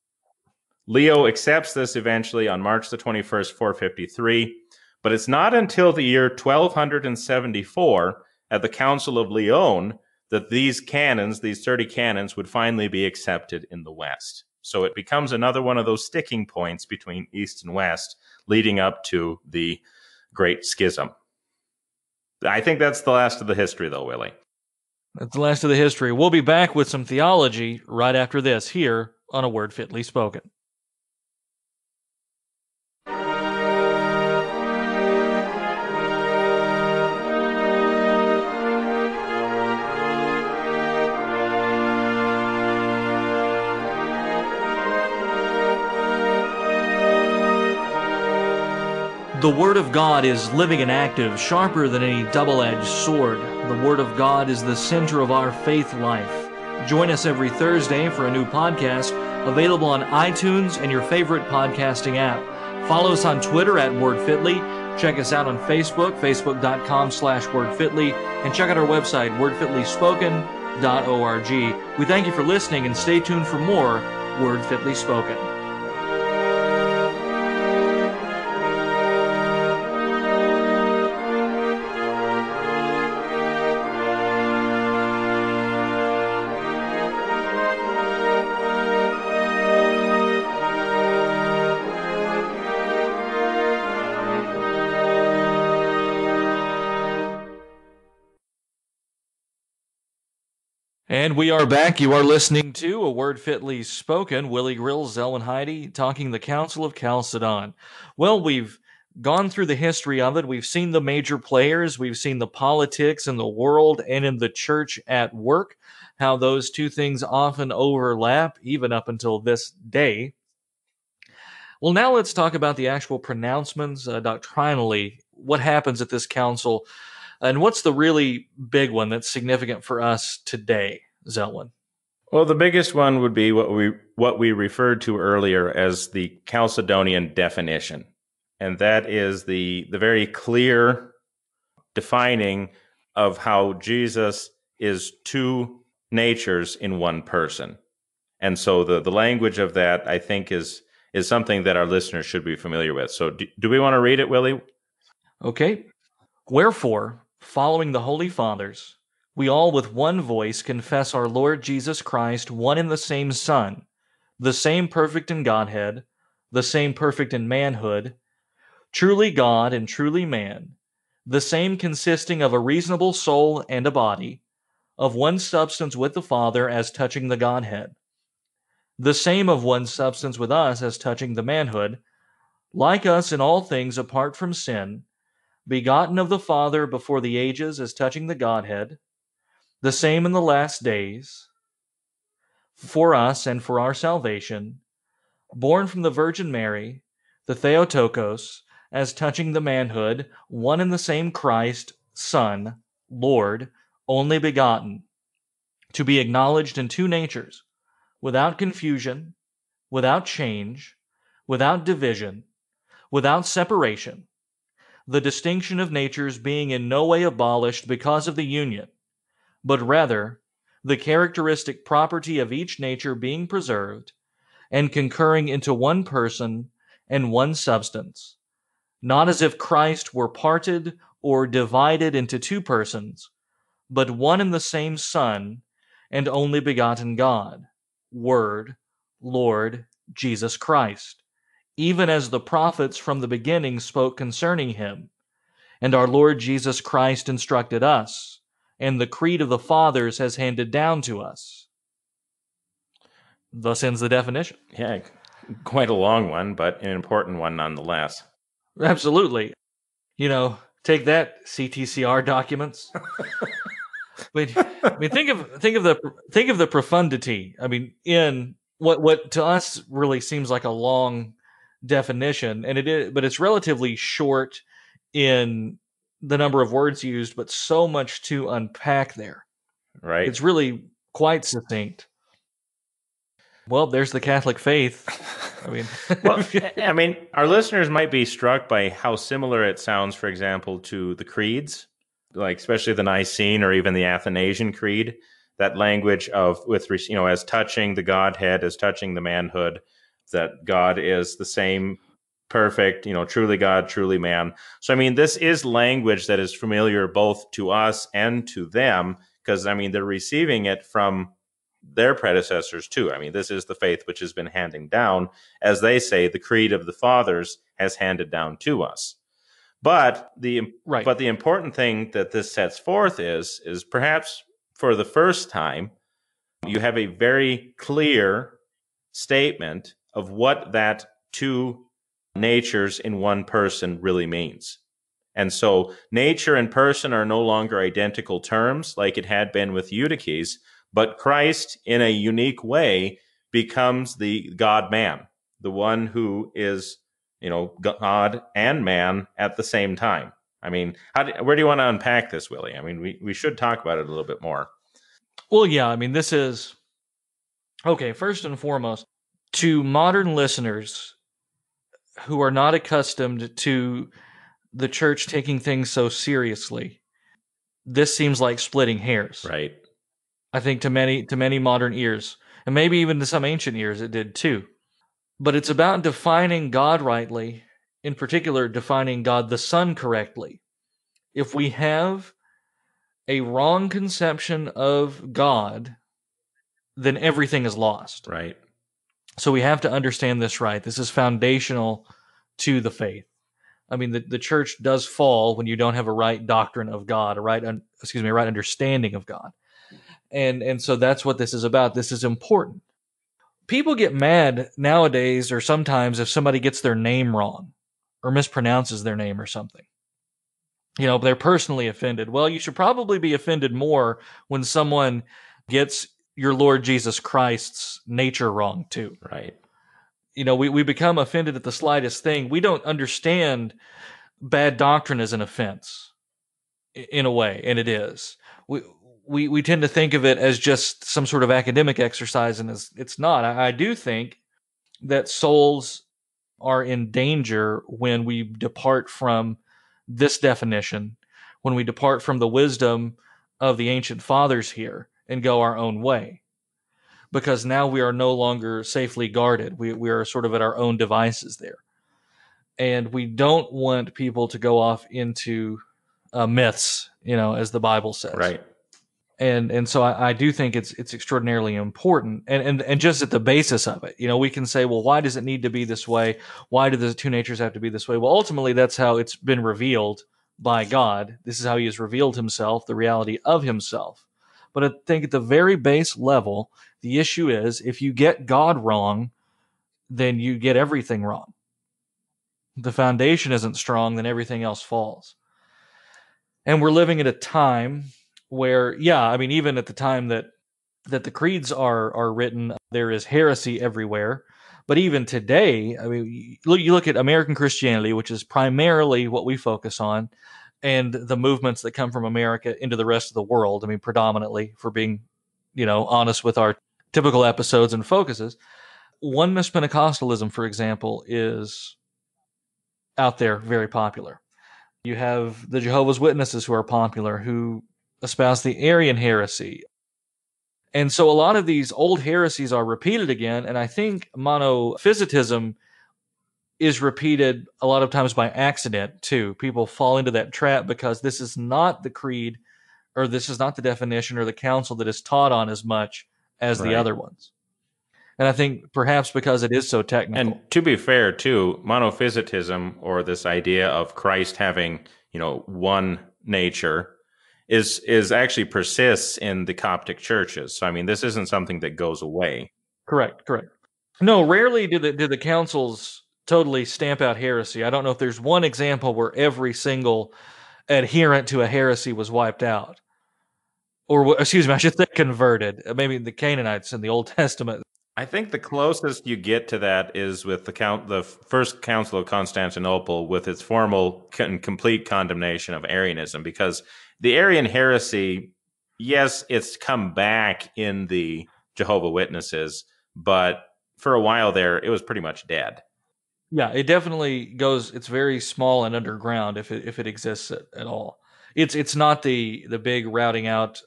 Leo accepts this eventually on March the 21st, 453, but it's not until the year 1274 at the Council of Lyon that these canons, these 30 canons, would finally be accepted in the West. So it becomes another one of those sticking points between East and West, leading up to the Great Schism. I think that's the last of the history, though, Willie. That's the last of the history. We'll be back with some theology right after this, here on A Word Fitly Spoken. The Word of God is living and active, sharper than any double-edged sword. The Word of God is the center of our faith life. Join us every Thursday for a new podcast, available on iTunes and your favorite podcasting app. Follow us on Twitter at WordFitly. Check us out on Facebook, facebook.com/WordFitly, and check out our website, wordfitlyspoken.org. We thank you for listening, and stay tuned for more Word Fitly Spoken. And we are back. You are listening to A Word Fitly Spoken. Willie Grills, Zelwyn, Heide, talking the Council of Chalcedon. Well, we've gone through the history of it. We've seen the major players. We've seen the politics in the world and in the church at work, how those two things often overlap, even up until this day. Well, now let's talk about the actual pronouncements doctrinally. What happens at this council? And what's the really big one that's significant for us today, Zelwyn? Well, the biggest one would be what we referred to earlier as the Chalcedonian definition. And that is the very clear defining of how Jesus is two natures in one person. And so the language of that, I think, is something that our listeners should be familiar with. So do we want to read it, Willie? Okay. Wherefore, following the Holy Fathers, we all with one voice confess our Lord Jesus Christ, one and the same Son, the same perfect in Godhead, the same perfect in manhood, truly God and truly man, the same consisting of a reasonable soul and a body, of one substance with the Father as touching the Godhead, the same of one substance with us as touching the manhood, like us in all things apart from sin, begotten of the Father before the ages as touching the Godhead, the same in the last days, for us and for our salvation, born from the Virgin Mary, the Theotokos, as touching the manhood, one and the same Christ, Son, Lord, only begotten, to be acknowledged in two natures, without confusion, without change, without division, without separation, the distinction of natures being in no way abolished because of the union, but rather the characteristic property of each nature being preserved and concurring into one person and one substance, not as if Christ were parted or divided into two persons, but one and the same Son and only begotten God, Word, Lord, Jesus Christ, even as the prophets from the beginning spoke concerning him, and our Lord Jesus Christ instructed us, and the creed of the fathers has handed down to us. Thus ends the definition. Yeah, quite a long one, but an important one nonetheless. Absolutely. Take that, CTCR documents. I mean, think of the profundity. I mean, in what to us really seems like a long definition, and it is, but it's relatively short in the number of words used, but so much to unpack there. Right. It's really quite succinct. Well, there's the Catholic faith. I mean, our listeners might be struck by how similar it sounds, for example, to the creeds, like especially the Nicene or even the Athanasian Creed. That language of as touching the Godhead, as touching the manhood, that God is the same perfect, truly God, truly man. So, I mean, this is language that is familiar both to us and to them, because, I mean, they're receiving it from their predecessors too. I mean, this is the faith which has been handing down, as they say, the creed of the fathers has handed down to us. But the important thing that this sets forth is perhaps for the first time, you have a very clear statement of what that two natures in one person really means. And so nature and person are no longer identical terms like it had been with Eutyches, but Christ, in a unique way, becomes the God-man, the one who is, God and man at the same time. I mean, where do you want to unpack this, Willie? I mean, we should talk about it a little bit more. Well, yeah, I mean, this is, okay, first and foremost, to modern listeners who are not accustomed to the church taking things so seriously, this seems like splitting hairs. Right. I think to many modern ears, and maybe even to some ancient ears, it did too. But it's about defining God rightly, in particular, defining God the Son correctly. If we have a wrong conception of God, then everything is lost. Right. So we have to understand this right. This is foundational to the faith. I mean, the church does fall when you don't have a right doctrine of God, a right understanding of God. And so that's what this is about. This is important. People get mad nowadays or sometimes if somebody gets their name wrong or mispronounces their name or something. They're personally offended. Well, you should probably be offended more when someone gets your Lord Jesus Christ's nature wrong too. Right. We become offended at the slightest thing. We don't understand bad doctrine as an offense. in a way, and it is. We tend to think of it as just some sort of academic exercise, and it's not. I do think that souls are in danger when we depart from this definition, when we depart from the wisdom of the ancient fathers here and go our own way. Because now we are no longer safely guarded. We are sort of at our own devices there. And we don't want people to go off into myths, as the Bible says. Right. And so I do think it's extraordinarily important, and just at the basis of it, we can say, well, why does it need to be this way? Why do the two natures have to be this way? Well, ultimately, that's how it's been revealed by God. This is how He has revealed Himself, the reality of Himself. But I think at the very base level, the issue is if you get God wrong, then you get everything wrong. If the foundation isn't strong, then everything else falls. And we're living at a time where, even at the time that the creeds are written, there is heresy everywhere. But even today, you look at American Christianity, which is primarily what we focus on, and the movements that come from America into the rest of the world. Predominantly, for being, honest with our typical episodes and focuses. Oneness Pentecostalism, for example, is out there, very popular. You have the Jehovah's Witnesses who are popular, who espouse the Arian heresy. And so a lot of these old heresies are repeated again, and I think monophysitism is repeated a lot of times by accident, too. People fall into that trap because this is not the creed, or this is not the definition or the council that is taught on as much as the other ones. And I think perhaps because it is so technical. And to be fair, too, monophysitism, or this idea of Christ having, one nature, is actually persists in the Coptic churches. So, this isn't something that goes away. Correct. No, rarely do the councils totally stamp out heresy. I don't know if there's one example where every single adherent to a heresy was wiped out. Or, excuse me, I should say converted. Maybe the Canaanites in the Old Testament. I think the closest you get to that is with the First Council of Constantinople, with its formal and complete condemnation of Arianism, because the Arian heresy, yes, it's come back in the Jehovah's Witnesses, but for a while there, it was pretty much dead. Yeah, it definitely goes. It's very small and underground if it exists at all. It's not the big routing out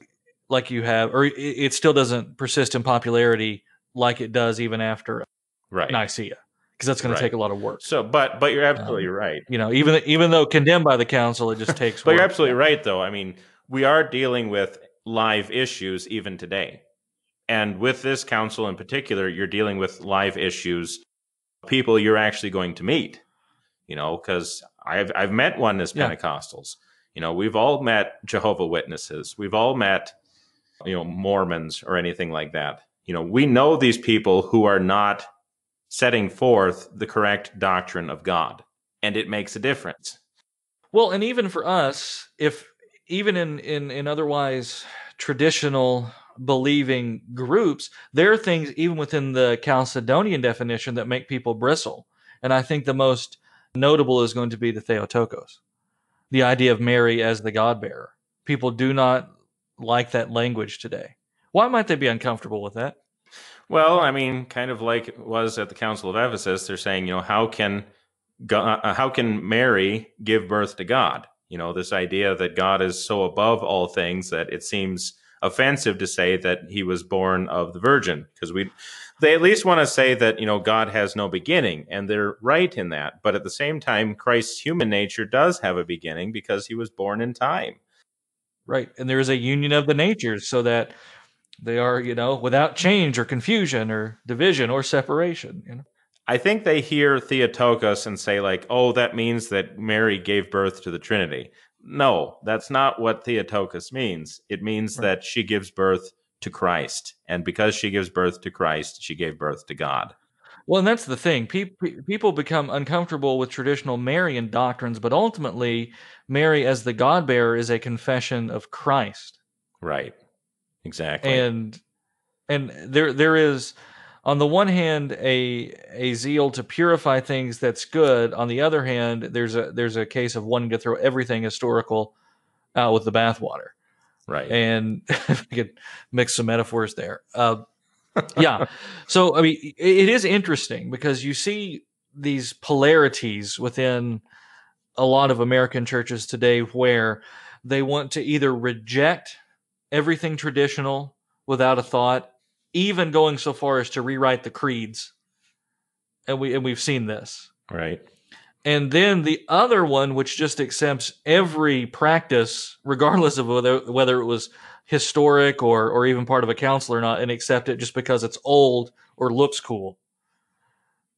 like you have, or it still doesn't persist in popularity like it does even after Nicaea, because that's going to take a lot of work. So, but you're absolutely right. Even though condemned by the council, it just takes But work. You're absolutely right, though. We are dealing with live issues even today. And with this council in particular, you're dealing with live issues, people you're actually going to meet, because I've met oneness Pentecostals. We've all met Jehovah's Witnesses. We've all met, Mormons or anything like that. We know these people who are not setting forth the correct doctrine of God, and it makes a difference. Well, and even for us, if even in otherwise traditional believing groups, there are things even within the Chalcedonian definition that make people bristle. And I think the most notable is going to be the Theotokos, the idea of Mary as the God-bearer. People do not like that language today. Why might they be uncomfortable with that? Well, kind of like it was at the Council of Ephesus. They're saying, how can Mary give birth to God? This idea that God is so above all things that it seems offensive to say that He was born of the Virgin, because they at least want to say that God has no beginning, and they're right in that. But at the same time, Christ's human nature does have a beginning because He was born in time. Right, and there is a union of the natures, so that they are, without change or confusion or division or separation. I think they hear Theotokos and say that means that Mary gave birth to the Trinity. No, that's not what Theotokos means. It means that she gives birth to Christ. And because she gives birth to Christ, she gave birth to God. Well, and that's the thing. People become uncomfortable with traditional Marian doctrines, but ultimately, Mary as the God-bearer is a confession of Christ. Right. Exactly. And there is, on the one hand, a zeal to purify things that's good. On the other hand, there's a case of wanting to throw everything historical out with the bathwater. Right. And if I could mix some metaphors there. Yeah. So, I mean, it is interesting because you see these polarities within a lot of American churches today where they want to either reject everything traditional without a thought, even going so far as to rewrite the creeds. And we've seen this. Right. And then the other one, which just accepts every practice, regardless of whether it was historic or even part of a council or not, and accept it just because it's old or looks cool.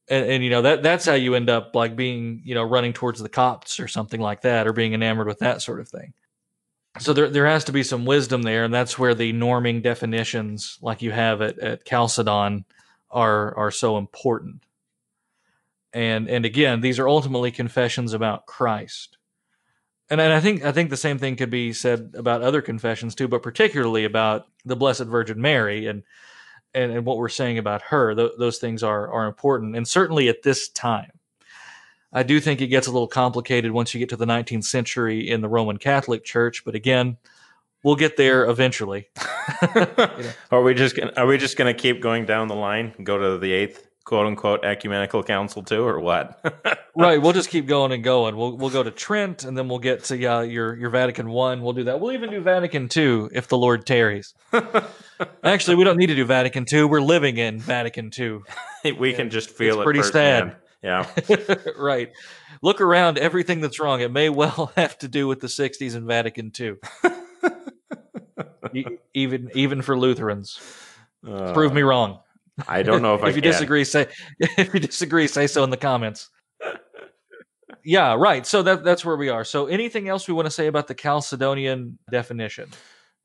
And that's how you end up like being, running towards the Copts or something like that, or being enamored with that sort of thing. So there has to be some wisdom there, and that's where the norming definitions like you have at Chalcedon are so important. And again, these are ultimately confessions about Christ. And I think the same thing could be said about other confessions too, but particularly about the Blessed Virgin Mary and what we're saying about her. Those things are important, and certainly at this time. I do think it gets a little complicated once you get to the 19th century in the Roman Catholic Church, but again, we'll get there eventually. Are we just gonna keep going down the line, go to the 8th quote unquote ecumenical council too, or what? Right, we'll just keep going and going. We'll go to Trent, and then we'll get to your Vatican I. We'll do that. We'll even do Vatican II if the Lord tarries. Actually, we don't need to do Vatican II. We're living in Vatican II. We can just feel it pretty firsthand. sad. Yeah. Right. Look around, everything that's wrong. It may well have to do with the 60s and Vatican II. Even for Lutherans. Prove me wrong. I don't know if if you disagree, say so in the comments. Yeah, right. So that's where we are. So anything else we want to say about the Chalcedonian definition?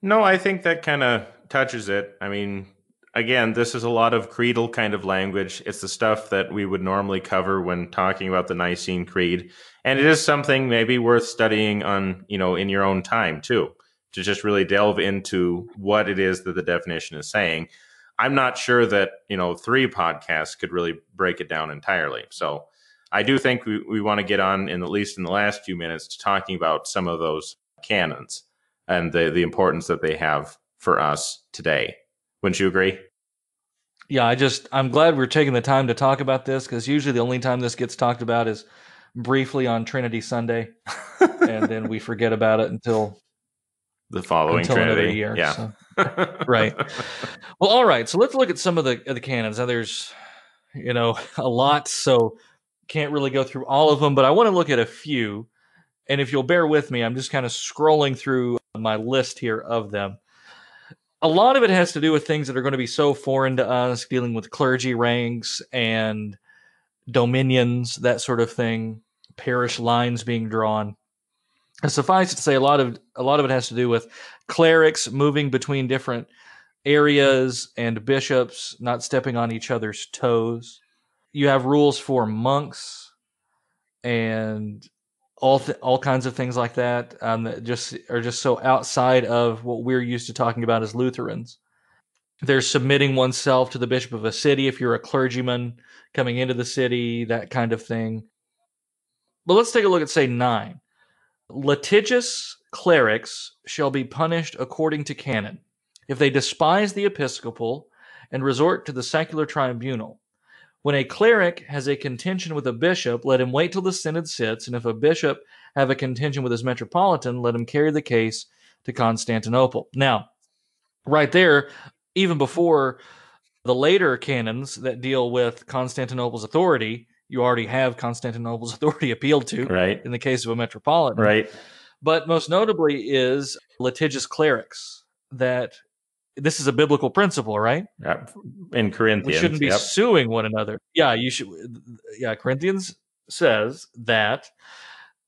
No, I think that kind of touches it. I mean, again, this is a lot of creedal kind of language. It's the stuff that we would normally cover when talking about the Nicene Creed. And it is something maybe worth studying on, in your own time too, to just really delve into what it is that the definition is saying. I'm not sure that, 3 podcasts could really break it down entirely. So I do think we want to get on, at least in the last few minutes, to talking about some of those canons and the importance that they have for us today. Wouldn't you agree? Yeah, I'm glad we're taking the time to talk about this, because usually the only time this gets talked about is briefly on Trinity Sunday, and then we forget about it until the following Trinity. Another year. Yeah. So. Right. Well, all right. So let's look at some of the canons. Now, there's, a lot, so can't really go through all of them, but I want to look at a few. And if you'll bear with me, I'm just kind of scrolling through my list here of them. A lot of it has to do with things that are going to be so foreign to us, dealing with clergy ranks and dominions, that sort of thing, parish lines being drawn. Suffice it to say, a lot of it has to do with clerics moving between different areas and bishops not stepping on each other's toes. You have rules for monks and all kinds of things like that that are just so outside of what we're used to talking about as Lutherans. There's submitting oneself to the bishop of a city if you're a clergyman coming into the city, that kind of thing. But let's take a look at, say, 9. Litigious clerics shall be punished according to canon if they despise the episcopal and resort to the secular tribunal. When a cleric has a contention with a bishop, let him wait till the synod sits, and if a bishop have a contention with his metropolitan, let him carry the case to Constantinople. Now, right there, even before the later canons that deal with Constantinople's authority, you already have Constantinople's authority appealed to, right, in the case of a metropolitan. Right. But most notably is litigious clerics. That this is a biblical principle, right? In Corinthians. We shouldn't be suing one another. Yeah, you should. Yeah, Corinthians says that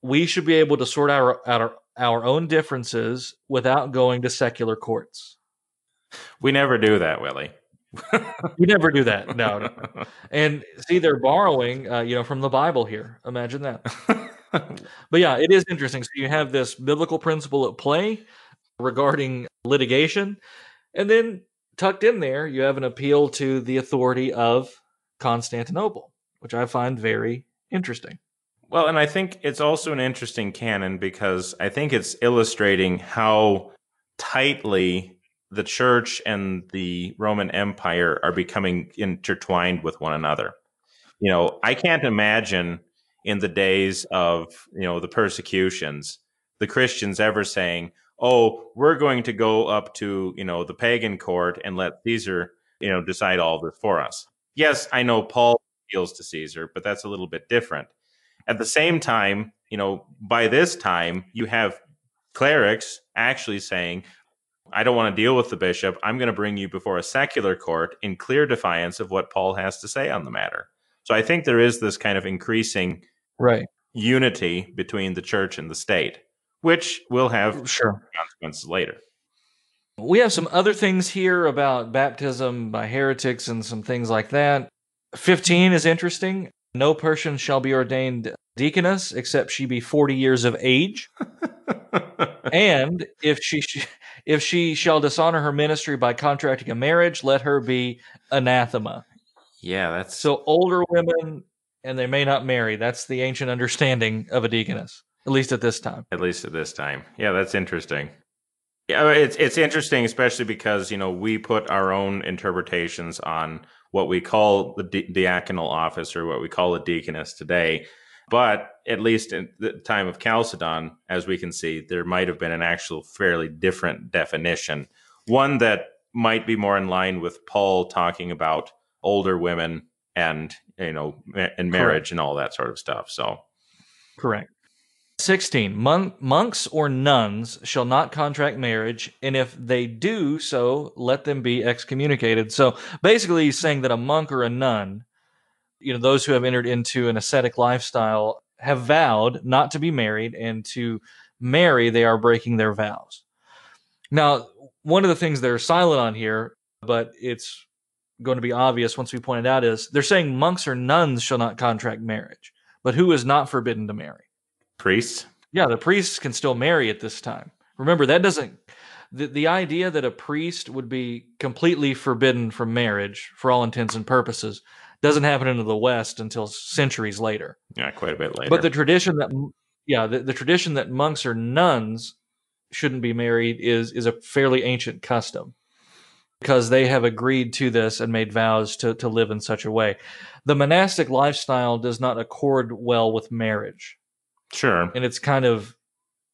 we should be able to sort out our own differences without going to secular courts. We never do that, Willie. We never do that. No. And see, they're borrowing, from the Bible here. Imagine that. But yeah, it is interesting. So you have this biblical principle at play regarding litigation, and then tucked in there, you have an appeal to the authority of Constantinople, which I find very interesting. Well, and I think it's also an interesting canon because I think it's illustrating how tightly the church and the Roman Empire are becoming intertwined with one another. I can't imagine in the days of, the persecutions, the Christians ever saying, oh, we're going to go up to, the pagan court and let Caesar, decide all this for us. Yes, I know Paul appeals to Caesar, but that's a little bit different. At the same time, by this time, you have clerics actually saying, I don't want to deal with the bishop. I'm going to bring you before a secular court in clear defiance of what Paul has to say on the matter. So I think there is this kind of increasing unity between the church and the state, which will have consequences later. We have some other things here about baptism by heretics and some things like that. 15 is interesting. No person shall be ordained deaconess except she be 40 years of age. And if she shall dishonor her ministry by contracting a marriage, let her be anathema. Yeah, that's... So older women, and they may not marry. That's the ancient understanding of a deaconess, at least at this time. Yeah, that's interesting. Yeah, it's interesting, especially because, we put our own interpretations on what we call the diaconal office or what we call a deaconess today. But at least in the time of Chalcedon, as we can see, there might have been an actual fairly different definition. One that might be more in line with Paul talking about older women and, and marriage and all that sort of stuff. So, correct. 16, monks or nuns shall not contract marriage, and if they do so, let them be excommunicated. So basically he's saying that a monk or a nun, those who have entered into an ascetic lifestyle have vowed not to be married, and to marry, they are breaking their vows. Now, one of the things they're silent on here, but it's going to be obvious once we point it out, is they're saying monks or nuns shall not contract marriage. But who is not forbidden to marry? Priests? Yeah, the priests can still marry at this time. Remember, that doesn't... The idea that a priest would be completely forbidden from marriage, for all intents and purposes, doesn't happen in the West until centuries later. Yeah, quite a bit later. But the tradition that... the tradition that monks or nuns shouldn't be married is a fairly ancient custom, because they have agreed to this and made vows to live in such a way. The monastic lifestyle does not accord well with marriage. Sure. And it's kind of,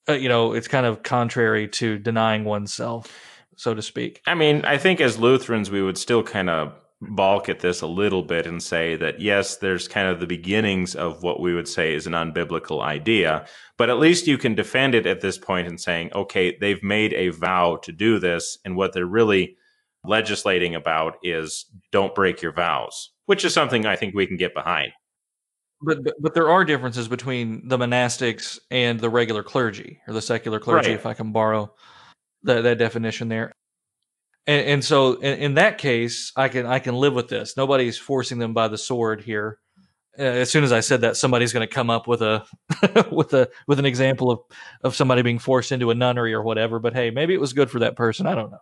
it's kind of contrary to denying oneself, so to speak. I mean, I think as Lutherans, we would still kind of balk at this a little bit and say that, yes, there's kind of the beginnings of what we would say is an unbiblical idea, but at least you can defend it at this point in saying, okay, they've made a vow to do this, and what they're really legislating about is don't break your vows, which is something I think we can get behind. But there are differences between the monastics and the regular clergy, or the secular clergy, if I can borrow that definition there. And so in that case, I can live with this. Nobody's forcing them by the sword here. As soon as I said that, somebody's going to come up with a with an example of somebody being forced into a nunnery or whatever. But hey, maybe it was good for that person. I don't know.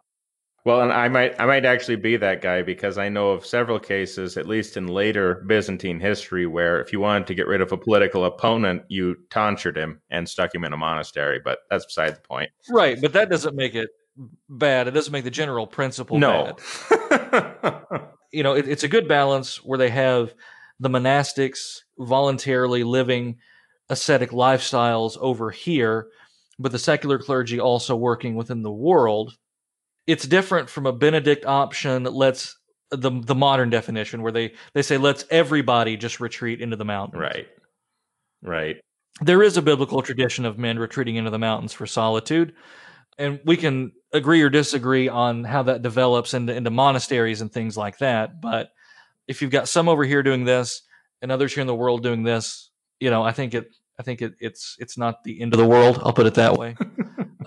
Well, and I might actually be that guy, because I know of several cases, at least in later Byzantine history, where if you wanted to get rid of a political opponent, you tonsured him and stuck him in a monastery. But that's beside the point. Right, but that doesn't make it bad. It doesn't make the general principle bad. It's a good balance where they have the monastics voluntarily living ascetic lifestyles over here, but the secular clergy also working within the world. It's different from a Benedict option that lets the modern definition, where they say let's everybody just retreat into the mountains. Right. There is a biblical tradition of men retreating into the mountains for solitude, and we can agree or disagree on how that develops into monasteries and things like that. But if you've got some over here doing this and others here in the world doing this, I think it's not the end of the world. I'll put it that way.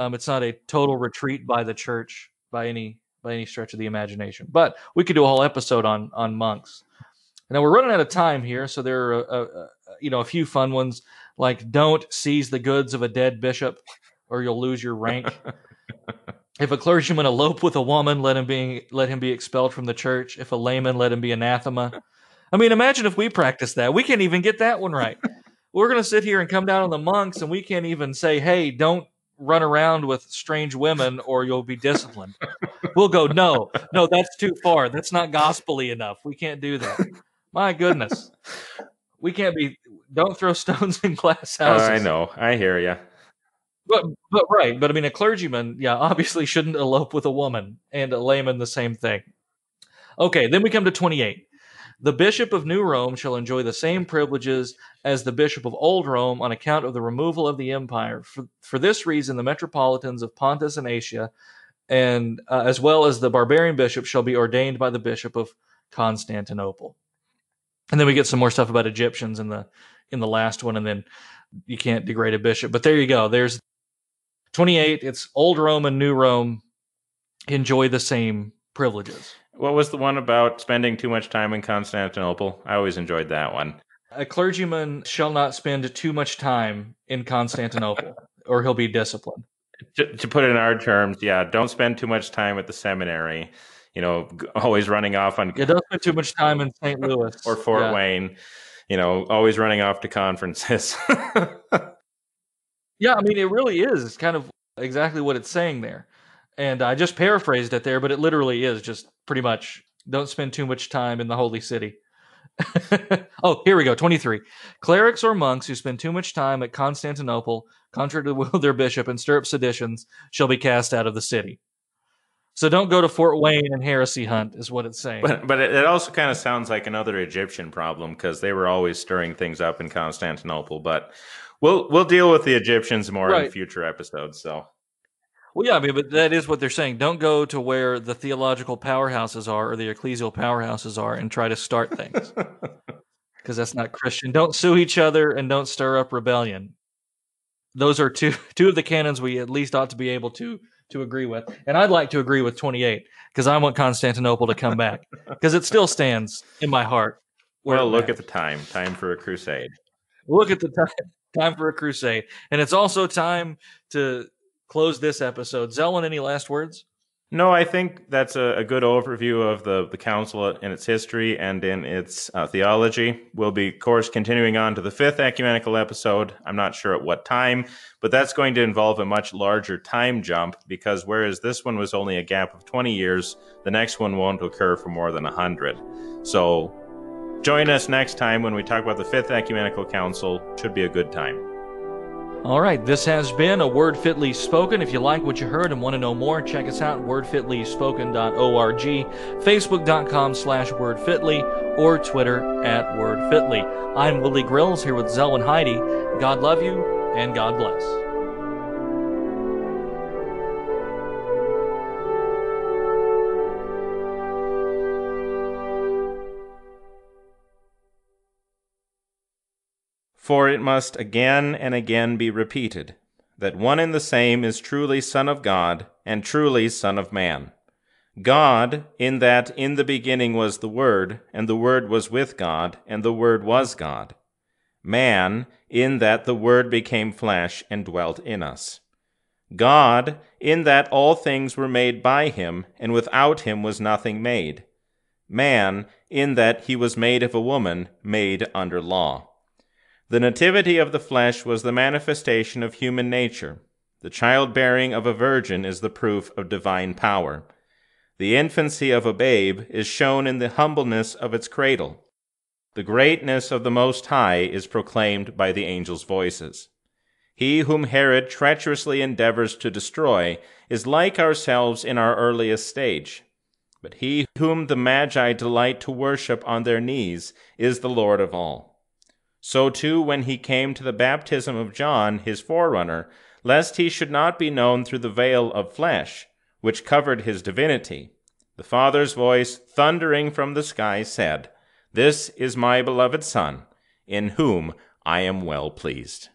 It's not a total retreat by the church by any stretch of the imagination. But we could do a whole episode on monks. Now we're running out of time here, so there are a few fun ones, like don't seize the goods of a dead bishop, or you'll lose your rank. If a clergyman elope with a woman, let him be expelled from the church. If a layman, let him be anathema. I mean, imagine if we practiced that. We can't even get that one right. we're going to sit here and come down on the monks, and we can't even say, hey, don't run around with strange women or you'll be disciplined. We'll go, no, that's too far. That's not gospel-y enough. We can't do that. My goodness. We can't be, don't throw stones in glass houses. I know. I hear you. But right. But I mean, a clergyman, obviously shouldn't elope with a woman, and a layman the same thing. Okay, then we come to 28. The bishop of New Rome shall enjoy the same privileges as the bishop of Old Rome on account of the removal of the empire. For this reason, the metropolitans of Pontus and Asia, and as well as the barbarian bishop, shall be ordained by the bishop of Constantinople. And then we get some more stuff about Egyptians in the last one, and then you can't degrade a bishop. But there you go. There's 28. It's Old Rome and New Rome enjoy the same privileges. What was the one about spending too much time in Constantinople? I always enjoyed that one. A clergyman shall not spend too much time in Constantinople, or he'll be disciplined. To put it in our terms, don't spend too much time at the seminary. Always running off on... don't spend too much time in St. Louis. Or Fort Wayne. Always running off to conferences. Yeah, I mean, it really is. It's kind of exactly what it's saying there. And I just paraphrased it there, but it literally is just pretty much, don't spend too much time in the holy city. Oh, here we go, 23. Clerics or monks who spend too much time at Constantinople, contrary to the will of their bishop, and stir up seditions, shall be cast out of the city. So don't go to Fort Wayne and heresy hunt, is what it's saying. But it also kind of sounds like another Egyptian problem, because they were always stirring things up in Constantinople. But we'll deal with the Egyptians more in future episodes. So, well, yeah, I mean, but that is what they're saying. Don't go to where the theological powerhouses are or the ecclesial powerhouses are and try to start things, because that's not Christian. Don't sue each other and don't stir up rebellion. Those are two of the canons we at least ought to be able to agree with. And I'd like to agree with 28, because I want Constantinople to come back, because it still stands in my heart. Well, look at the time. Time for a crusade. Look at the time. Time for a crusade. And it's also time to close this episode. Zelwyn, any last words? No, I think that's a good overview of the council in its history and in its theology. We'll be, of course, continuing on to the 5th ecumenical episode. I'm not sure at what time, but that's going to involve a much larger time jump, because whereas this one was only a gap of 20 years, the next one won't occur for more than 100. So join us next time when we talk about the 5th ecumenical council. Should be a good time. All right, this has been A Word Fitly Spoken. If you like what you heard and want to know more, check us out at wordfitlyspoken.org, facebook.com/wordfitly, or Twitter @wordfitly. I'm Willie Grills here with Zelwyn Heide. God love you, and God bless. For it must again and again be repeated, that one and the same is truly Son of God, and truly Son of Man. God, in that in the beginning was the Word, and the Word was with God, and the Word was God. Man, in that the Word became flesh and dwelt in us. God, in that all things were made by him, and without him was nothing made. Man, in that he was made of a woman, made under law. The nativity of the flesh was the manifestation of human nature. The childbearing of a virgin is the proof of divine power. The infancy of a babe is shown in the humbleness of its cradle. The greatness of the Most High is proclaimed by the angels' voices. He whom Herod treacherously endeavors to destroy is like ourselves in our earliest stage. But he whom the Magi delight to worship on their knees is the Lord of all. So too, when he came to the baptism of John, his forerunner, lest he should not be known through the veil of flesh, which covered his divinity, the Father's voice, thundering from the sky, said, "This is my beloved Son, in whom I am well pleased."